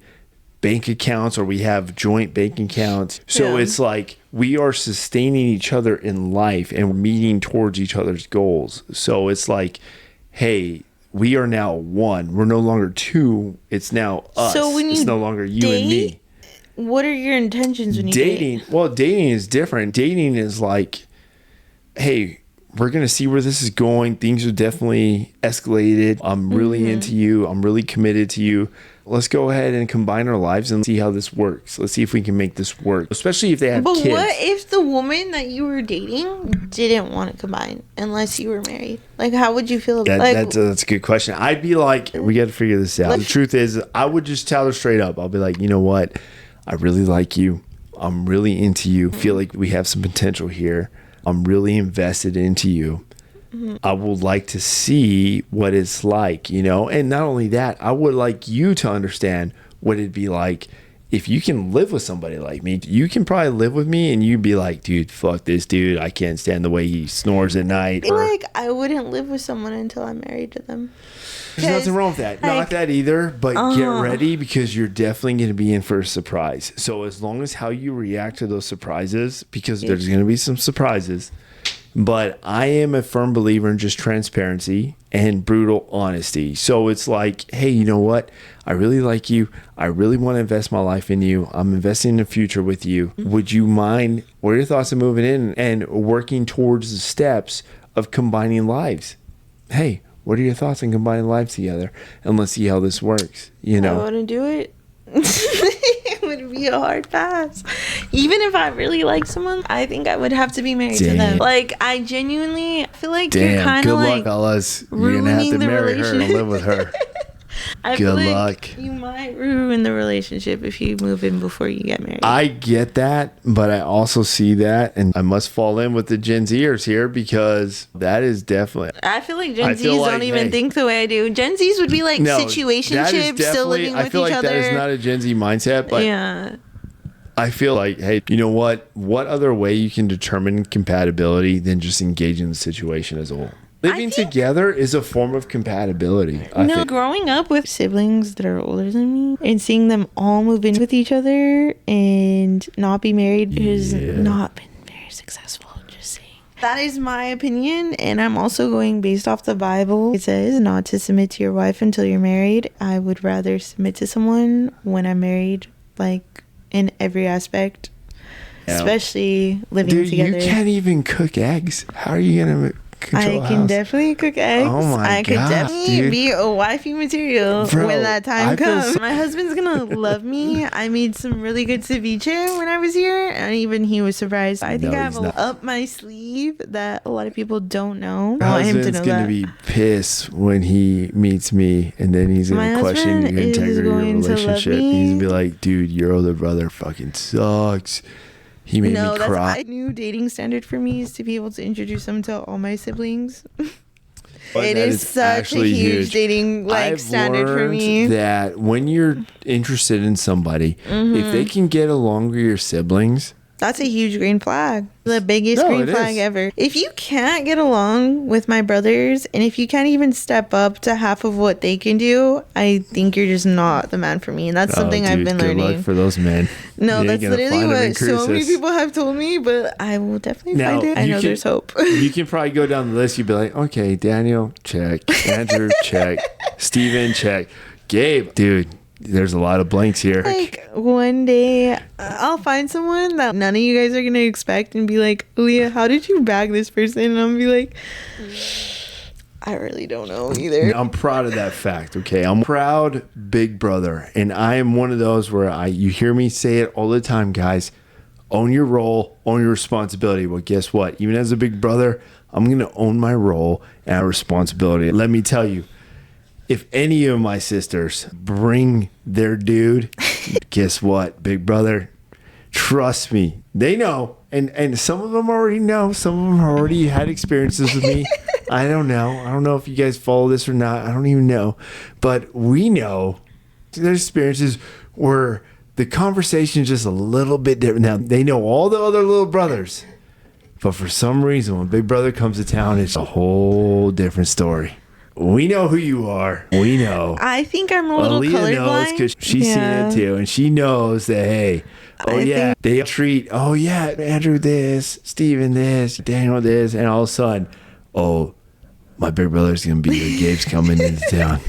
bank accounts, or we have joint bank accounts. So Yeah. it's like we are sustaining each other in life and meeting towards each other's goals. So it's like, hey, we are now one. We're no longer two. It's now us. So when it's you no longer you and me. date, what are your intentions when you date? Dating is different. Dating is like, hey, we're going to see where this is going. Things are definitely escalated. I'm really into you. I'm really committed to you. Let's go ahead and combine our lives and see how this works. Let's see if we can make this work, especially if they have But kids. what if the woman that you were dating didn't want to combine unless you were married? Like, how would you feel about That's a good question. I'd be like, we got to figure this out. The truth is, I would just tell her straight up. I'll be like, you know what? I really like you. I'm really into you. Feel like we have some potential here. I'm really invested into you. I would like to see what it's like, you know? And not only that, I would like you to understand what it'd be like if you can live with somebody like me. You can probably live with me and you'd be like, dude, fuck this dude. I can't stand the way he snores at night. Like, I wouldn't live with someone until I'm married to them. There's nothing wrong with that. Not that either, but get ready because you're definitely going to be in for a surprise. So as long as how you react to those surprises, because there's going to be some surprises. But I am a firm believer in just transparency and brutal honesty. So it's like, hey, you know what? I really like you. I really want to invest my life in you. I'm investing in the future with you. Would you mind? What are your thoughts of moving in and working towards the steps of combining lives? Hey, what are your thoughts on combining lives together? And let's see how this works. You know, I want to do it. It would be a hard pass. Even if I really like someone, I think I would have to be married to them. Like, I genuinely feel like you're kind of like, good luck, Ellis. You're gonna have to marry her and live with her. I Good feel luck. like you might ruin the relationship if you move in before you get married. I get that, but I also see that, and I must fall in with the Gen Zers here because that is definitely. I feel like Gen Zs don't even think the way I do. Gen Zs would be like situationships, still living with each other. I feel like that is not a Gen Z mindset, but yeah. I feel like, hey, you know what? What other way you can determine compatibility than just engaging the situation as a whole? Living together is a form of compatibility. I think. Growing up with siblings that are older than me and seeing them all move in with each other and not be married has not been very successful. Just saying. That is my opinion, and I'm also going based off the Bible. It says not to submit to your wife until you're married. I would rather submit to someone when I'm married, like in every aspect, especially living together. You can't even cook eggs. How are you gonna? I can definitely cook eggs. Oh my I could definitely be a wifey material when that time comes. My husband's gonna love me. I made some really good ceviche when I was here, and even he was surprised. I think I have up my sleeve that a lot of people don't know. I want him to know gonna be pissed when he meets me, and then he's gonna question your integrity of your relationship. He's gonna be like, dude, your older brother fucking sucks. He made me cry. That's a new dating standard for me is to be able to introduce them to all my siblings. It is such a huge dating standard for me. That when you're interested in somebody, if they can get along with your siblings, that's a huge green flag. The biggest green flag ever. If you can't get along with my brothers, and if you can't even step up to half of what they can do, I think you're just not the man for me. And that's something I've been learning. Good luck for those men. No, that's literally what so many people have told me, but I will definitely find it. I know there's hope. You can probably go down the list. You'd be like, okay, Daniel, check. Andrew, check. Steven, check. Gabe, dude. There's a lot of blanks here. Like, one day I'll find someone that none of you guys are gonna expect and be like, Leah, how did you bag this person? And I'm gonna be like, I really don't know either. I'm proud of that fact. Okay, I'm proud big brother, and I am one of those where you hear me say it all the time, guys. Own your role, own your responsibility. Well, guess what? Even as a big brother, I'm gonna own my role and responsibility. Let me tell you, if any of my sisters bring their dude, guess what, big brother? Trust me, they know. And some of them already know. Some of them already had experiences with me. I don't know. I don't know if you guys follow this or not. I don't even know. But we know there's experiences where the conversation is just a little bit different. Now, they know all the other little brothers. But for some reason, when big brother comes to town, it's a whole different story. We know who you are. We know. I think I'm a little colorblind. Knows because she's seen it too, and she knows that. Hey, they treat. Oh yeah, Andrew this, Steven this, Daniel this, and all of a sudden, my big brother's gonna be here. Gabe's coming into town,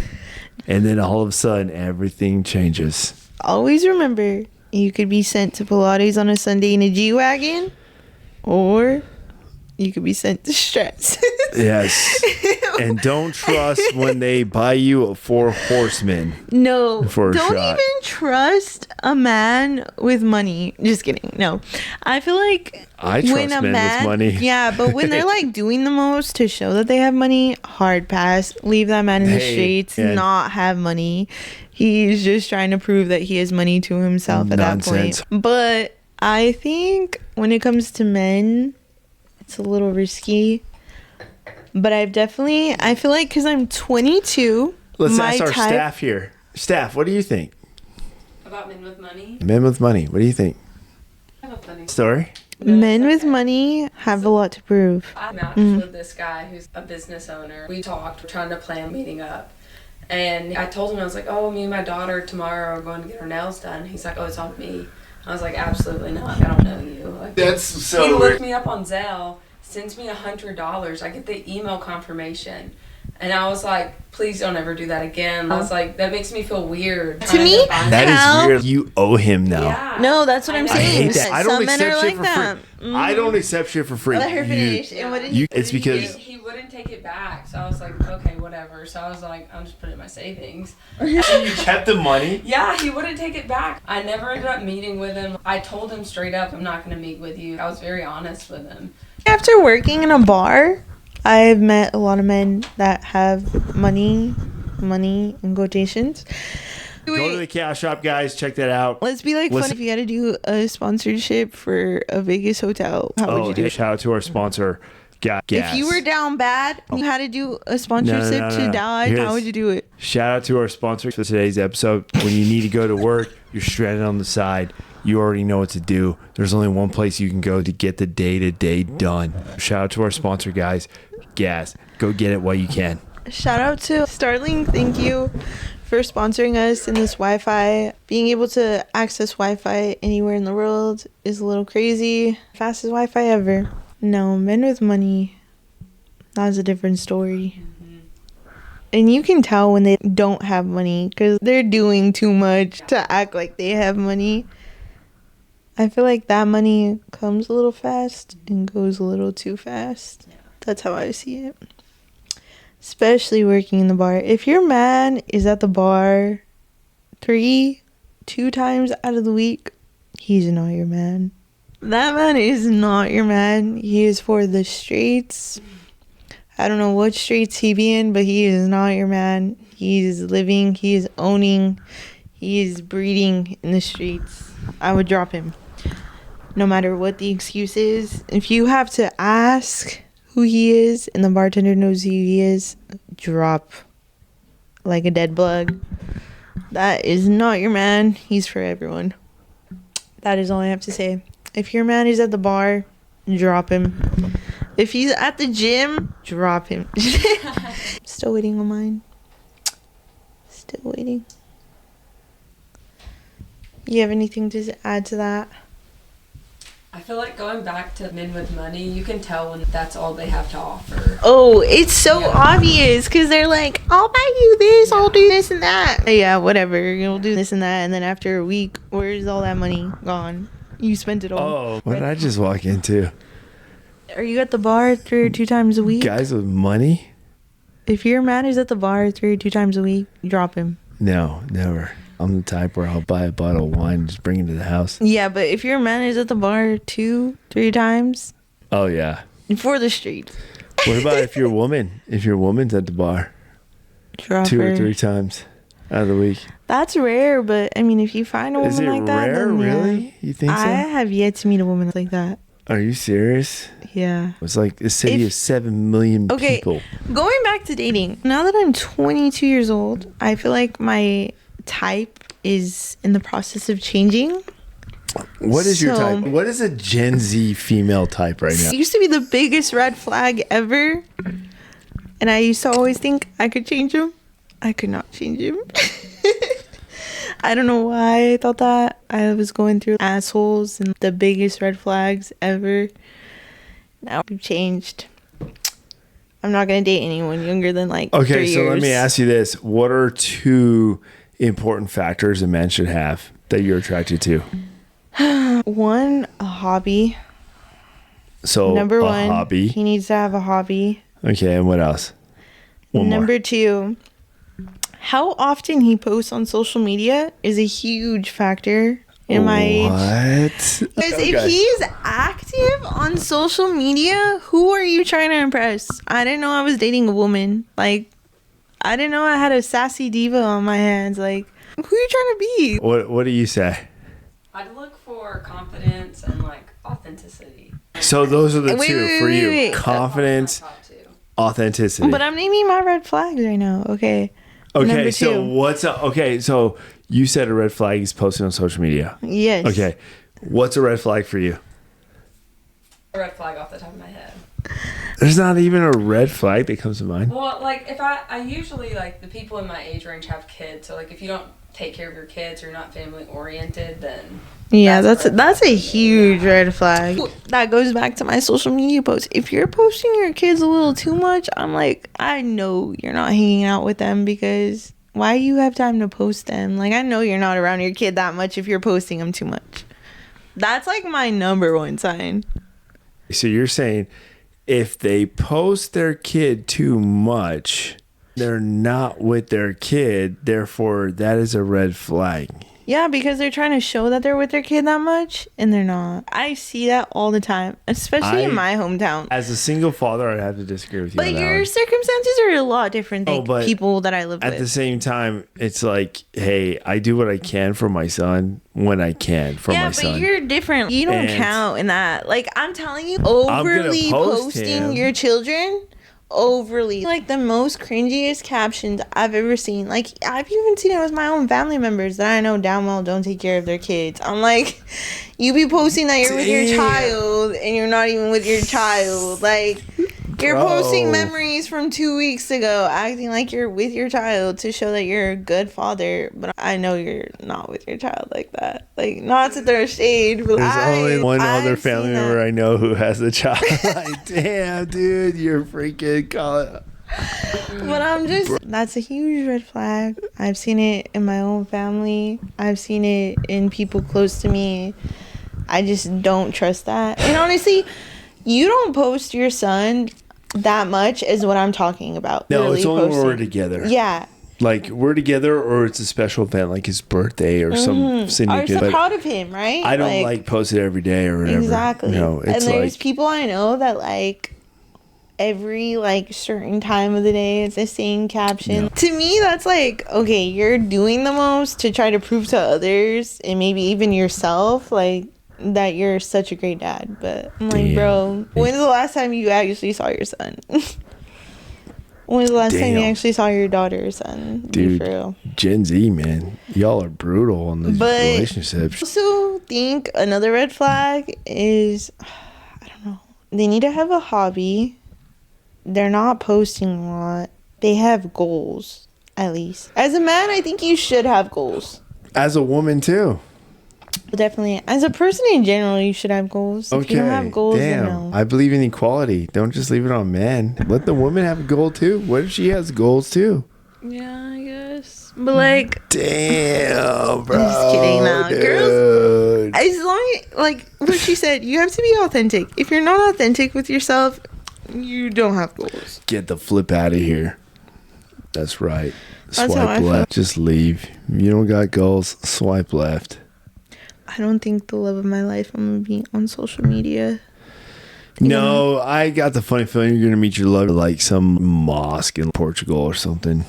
and then all of a sudden, everything changes. Always remember, you could be sent to Pilates on a Sunday in a G-Wagon, or you could be sent to stress. Yes. And don't trust when they buy you a 4 horsemen. No. Don't even trust a man with money. Just kidding. No. I feel like I trust men with money. Yeah, but when they're like doing the most to show that they have money, hard pass. Leave that man in the streets, not have money. He's just trying to prove that he has money to himself at that point. But I think when it comes to men, it's a little risky. But I feel like because I'm 22. Let's ask our staff here. Staff, what do you think? About men with money? Men with money. What do you think? I have a funny Story? Men with money have a lot to prove. I matched with this guy who's a business owner. We talked, we're trying to plan meeting up. And I told him, I was like, oh, me and my daughter tomorrow are going to get our nails done. He's like, oh, it's on me. I was like, absolutely not. I don't know you. Like, That's so he weird. looked me up on Zelle, sends me $100. I get the email confirmation. And I was like, please don't ever do that again. I was like, that makes me feel weird. To me, that is weird. You owe him now. Yeah. No, that's what I'm I saying. hate that. I don't Some men accept are shit like for that. free. I don't accept shit for free. Let her finish. And what did he It's because He wouldn't take it back. So I was like, okay, whatever. So I was like, I'm just putting it in my savings. you kept the money. Yeah, he wouldn't take it back. I never ended up meeting with him. I told him straight up, I'm not going to meet with you. I was very honest with him. After working in a bar, I've met a lot of men that have money in quotations. Go to the chaos shop, guys. Check that out. Let's be like fun if you had to do a sponsorship for a Vegas hotel. How would you do it? Shout out to our sponsor, Gas. If you were down bad, you had to do a sponsorship to die, how would you do it? Shout out to our sponsor for today's episode. When you need to go to work, you're stranded on the side. You already know what to do. There's only one place you can go to get the day-to-day done. Shout out to our sponsor, guys. Gas. Go get it while you can. Shout out to Starlink. Thank you for sponsoring us in this Wi-Fi. Being able to access Wi-Fi anywhere in the world is a little crazy. Fastest Wi-Fi ever. No, men with money, that's a different story. And you can tell when they don't have money because they're doing too much to act like they have money. I feel like that money comes a little fast and goes a little too fast. Yeah. That's how I see it. Especially working in the bar. If your man is at the bar 2 times out of the week, he's not your man. That man is not your man. He is for the streets. I don't know what streets he be in, but he is not your man. He is living, he is owning, he is breeding in the streets. I would drop him. No matter what the excuse is. If you have to ask who he is and the bartender knows who he is, drop like a dead bug. That is not your man. He's for everyone. That is all I have to say. If your man is at the bar, drop him. If he's at the gym, drop him. Still waiting on mine. Still waiting. You have anything to add to that? I feel like going back to men with money, you can tell when that's all they have to offer. Oh, it's so obvious because they're like, I'll buy you this, I'll do this and that. Yeah, whatever. You'll do this and that. And then after a week, where's all that money gone? You spent it all. Oh, what did I just walk into? Are you at the bar 3 or 2 times a week? Guys with money? If your man is at the bar 3 or 2 times a week, drop him. No, never. I'm the type where I'll buy a bottle of wine and just bring it to the house. Yeah, but if your man is at the bar 2, 3 times, Oh, yeah. for the street, What about if your woman? If your woman's at the bar drop 2 her. or 3 times out of the week. That's rare, but I mean, if you find a Is woman it like that, rare, then yeah. really? You think I so? have yet to meet a woman like that. Are you serious? Yeah. It's like a city of 7 million people. Going back to dating, now that I'm 22 years old, I feel like my type is in the process of changing. What is your So- type? What is a Gen Z female type right now? It used to be the biggest red flag ever. And I used to always think I could change him. I could not change him. I don't know why I thought that. I was going through assholes and the biggest red flags ever. Now I've changed. I'm not going to date anyone younger than like 3 Okay, years. so let me ask you this. What are 2 important factors a man should have that you're attracted to? One, a hobby. So Number a 1, hobby. he needs to have a hobby. Okay, and what else? One more. Number 2, how often he posts on social media is a huge factor in my age. What? Because if he's active on social media, who are you trying to impress? I didn't know I was dating a woman. Like, I didn't know I had a sassy diva on my hands. Like, who are you trying to be? What do you say? I'd look for confidence and like authenticity. So those are the Wait, 2 wait, for wait, you. wait. Confidence. That's my top 2. Authenticity. But I'm naming my red flags right now. Okay. Okay, Number so two. what's okay? So you said a red flag is posting on social media. Yes. Okay, what's a red flag for you? A red flag off the top of my head. There's not even a red flag that comes to mind. Well, like if I usually like the people in my age range have kids, so like if you don't take care of your kids or you're not family oriented, then Yeah, that's a red a huge red flag. That goes back to my social media posts. If you're posting your kids a little too much, I'm like, I know you're not hanging out with them because why do you have time to post them? Like, I know you're not around your kid that much if you're posting them too much. That's like my number one sign. So you're saying if they post their kid too much, they're not with their kid, therefore that is a red flag. Yeah, because they're trying to show that they're with their kid that much, and they're not. I see that all the time, especially in my hometown. As a single father, I'd have to disagree with you. But your circumstances are a lot different than but people that I live with. At the same time, it's like, hey, I do what I can for my son when I can for my son. Yeah, but you're different. You don't count in that. Like, I'm telling you, overly posting your children... overly, like the most cringiest captions I've ever seen. Like, I've even seen it with my own family members that I know damn well don't take care of their kids. I'm like, you be posting that you're with your child and you're not even with your child. Like, you're posting memories from 2 weeks ago, acting like you're with your child to show that you're a good father. But I know you're not with your child like that. Like, not to throw shade, but there's only one other family member that. I know who has a child. Like, damn, dude, you're freaking calling. But I'm just, that's a huge red flag. I've seen it in my own family. I've seen it in people close to me. I just don't trust that. And honestly, you don't post your son that much is what I'm talking about. No, Literally it's only when posting. we're together. Yeah. Like, we're together or it's a special event, like his birthday or some significant. Or so proud of him, right? I don't like post it every day or whatever. Exactly. No, it's and there's like, people I know that like every like certain time of the day it's the same caption. Yeah. To me, that's like, okay, you're doing the most to try to prove to others and maybe even yourself like that you're such a great dad. But I'm like, bro, when's the last time you actually saw your son? When's the last time you actually saw your daughter or son? Dude, for real. Gen Z, man, y'all are brutal on these relationships. I also think another red flag is, I don't know, they need to have a hobby. They're not posting a lot. They have goals, at least. As a man, I think you should have goals. As a woman, too. Definitely. As a person in general, you should have goals. Okay. If you don't have goals, then no. I believe in equality. Don't just leave it on men. Let the woman have a goal, too. What if she has goals, too? Yeah, I guess. But, like... Damn, bro. I'm just kidding now. Dude. Girls, as long as... Like, what she said, you have to be authentic. If you're not authentic with yourself... You don't have goals. Get the flip out of here. That's right. Swipe left. Just leave. You don't got goals. Swipe left. I don't think the love of my life I'm going to be on social media. No, I got the funny feeling you're going to meet your love at like some mosque in Portugal or something.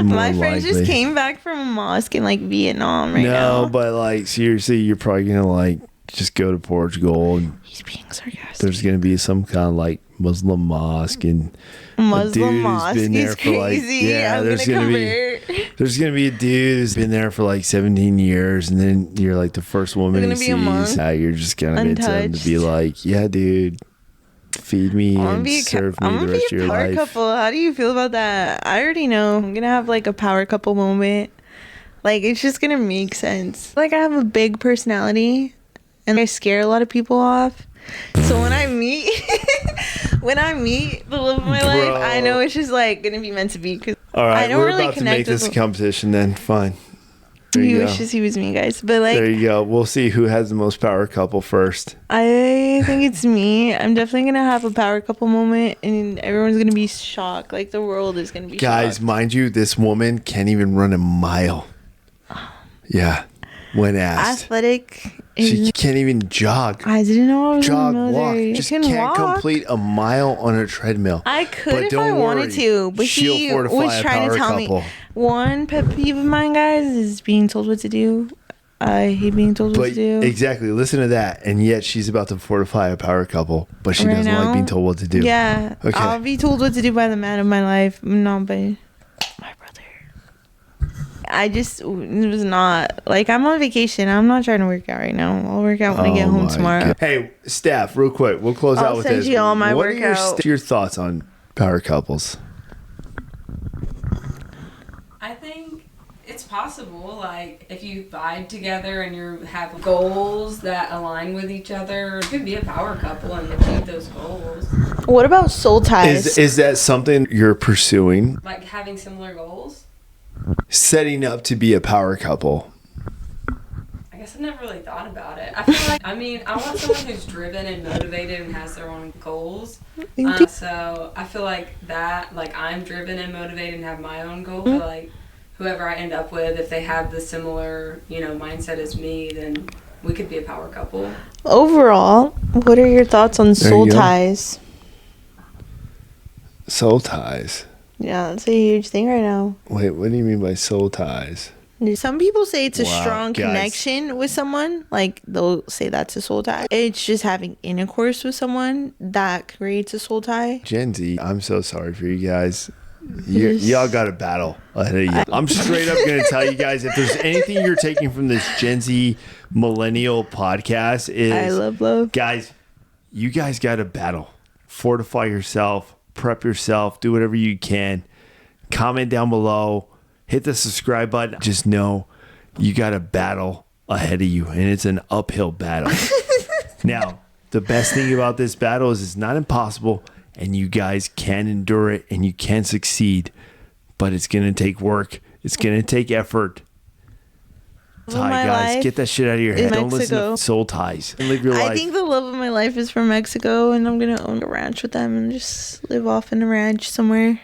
My friends just came back from a mosque in like Vietnam now. No, but like seriously, you're probably going to like just go to Portugal and he's being sarcastic. There's going to be some kind of like Muslim mosque and Muslim mosque is crazy. Like, yeah, there's going to be a dude who's been there for like 17 years and then you're like the first woman he sees. You're just going to get him to be like, yeah, dude, feed me and serve me the rest of your life. I'm a power couple. How do you feel about that? I already know. I'm going to have like a power couple moment. Like, it's just going to make sense. Like, I have a big personality. And I scare a lot of people off. So when I meet the love of my life, I know it's just like gonna be meant to be. Cause all right, I don't we're really about to connect make this a competition. Then fine. He wishes he was me, guys. But like, there you go. We'll see who has the most power couple first. I think it's me. I'm definitely gonna have a power couple moment, and everyone's gonna be shocked. Like the world is gonna be. Guys, shocked. mind you, this woman can't even run a mile. Yeah, when asked. Athletic. She can't even jog. I didn't know I was jog, in the military. walk. Just can't complete a mile on a treadmill. I could if I wanted to, but he was trying to tell me. One pet peeve of mine, guys, is being told what to do. I hate being told what to do. Exactly. Listen to that. And yet she's about to fortify a power couple, but she Right doesn't now? like being told what to do. Yeah. Okay. I'll be told what to do by the man of my life, not by my brother. I just, it was not, like, I'm on vacation. I'm not trying to work out right now. I'll work out when I get home my tomorrow. God. Hey, Steph, real quick. We'll close I'll out with send this. you all my what workout. are your thoughts on power couples? I think it's possible. Like, if you vibe together and you have goals that align with each other, you could be a power couple and achieve those goals. What about soul ties? Is that something you're pursuing? Like having similar goals. Setting up to be a power couple. I guess I've never really thought about it. I feel like, I want someone who's driven and motivated and has their own goals. So I feel like that, like, I'm driven and motivated and have my own goals. So, like, whoever I end up with, if they have the similar, mindset as me, then we could be a power couple. Overall, what are your thoughts on soul you go. ties? Soul ties. Yeah, that's a huge thing right now. Wait, what do you mean by soul ties? Some people say it's a Wow, strong guys. connection with someone. Like, they'll say that's a soul tie. It's just having intercourse with someone that creates a soul tie. Gen Z, I'm so sorry for you guys. Y'all got a battle ahead of you. I'm straight up going to tell you guys, if there's anything you're taking from this Gen Z Millennial podcast is... I love. Guys, you guys got a battle. Fortify yourself. Prep yourself. Do whatever you can. Comment down below. Hit the subscribe button. Just know you got a battle ahead of you, and it's an uphill battle. Now, the best thing about this battle is it's not impossible, and you guys can endure it, and you can succeed, but it's going to take work. It's going to take effort. Hi, guys. Get that shit out of your head. Don't listen to soul ties. Live your life. I think the love of my life is from Mexico, and I'm going to own a ranch with them and just live off in a ranch somewhere.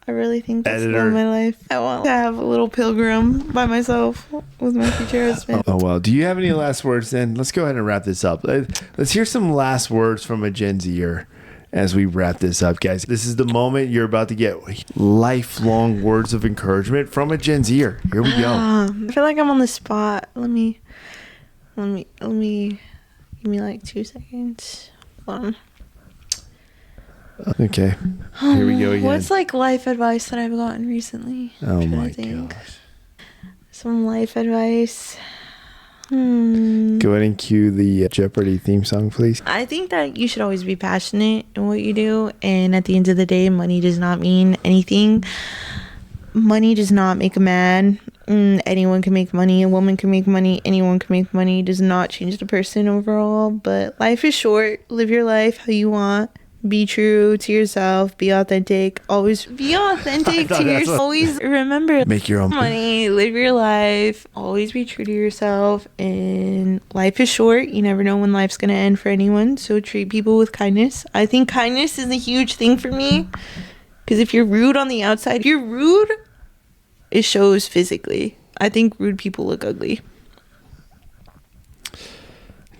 I really think that's the love of my life. I want to have a little pilgrim by myself with my future husband. Oh, well. Do you have any last words then? Let's go ahead and wrap this up. Let's hear some last words from a Gen Zer as we wrap this up, guys. This is the moment you're about to get lifelong words of encouragement from a Gen Zer. Here we go. I feel like I'm on the spot. Let me give me like 2 seconds. Hold on. Okay. Here we go again. What's like life advice that I've gotten recently? Oh my gosh. Some life advice. Go ahead and cue the Jeopardy theme song, please. I think that you should always be passionate in what you do, and at the end of the day, money does not mean anything. Money does not make a man. Anyone can make money. A woman can make money. Anyone can make money. It does not change the person overall. But life is short. Live your life how you want. Be true to yourself. Be authentic. Always be authentic to yourself. Always remember, make your own money. Live your life. Always be true to yourself. And life is short. You never know when life's gonna end for anyone. So treat people with kindness. I think kindness is a huge thing for me. Because if you're rude on the outside, you're rude. It shows physically. I think rude people look ugly.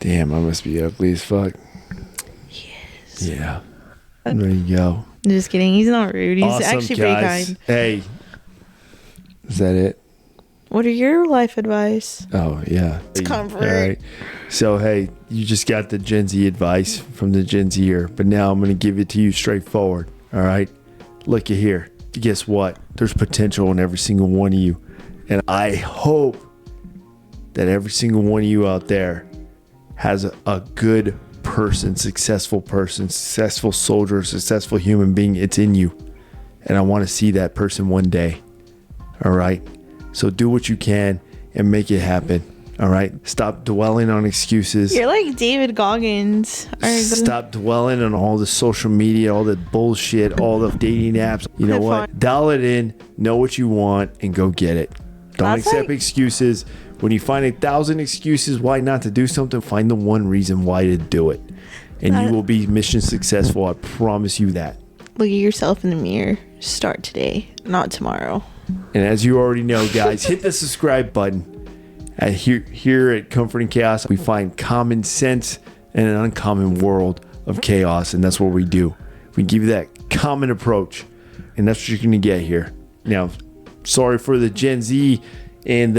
Damn, I must be ugly as fuck. Yes. Yeah. There you go. Just kidding. He's not rude. He's Awesome, actually guys. pretty kind. Hey. Is that it? What are your life advice? Oh, yeah. It's comfort. All right. So, hey, you just got the Gen Z advice from the Gen Zer, but now I'm going to give it to you straightforward. All right? Look at here. Guess what? There's potential in every single one of you. And I hope that every single one of you out there has a good person, successful soldier, successful human being. It's in you. And I want to see that person one day. All right? So do what you can and make it happen. All right? Stop dwelling on excuses. You're like David Goggins. Stop dwelling on all the social media, all the bullshit, all the dating apps. You know what? Dial it in, know what you want, and go get it. Don't accept excuses. When you find 1,000 excuses why not to do something, find the one reason why to do it. And you will be mission successful. I promise you that. Look at yourself in the mirror. Start today, not tomorrow. And as you already know, guys, hit the subscribe button. Here at Comfort and Chaos, we find common sense in an uncommon world of chaos, and that's what we do. We give you that common approach, and that's what you're going to get here. Now, sorry for the Gen Z and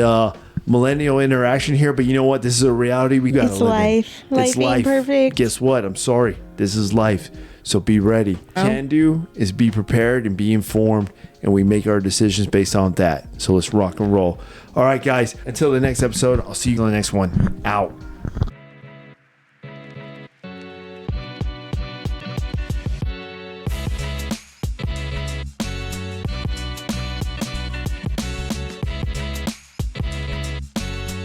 millennial interaction here, but you know what? This is a reality we got to It's live life. in. Life ain't perfect. Guess what? I'm sorry. This is life. So be ready. Can do is be prepared and be informed, and we make our decisions based on that. So let's rock and roll. All right, guys. Until the next episode, I'll see you on the next one. Out.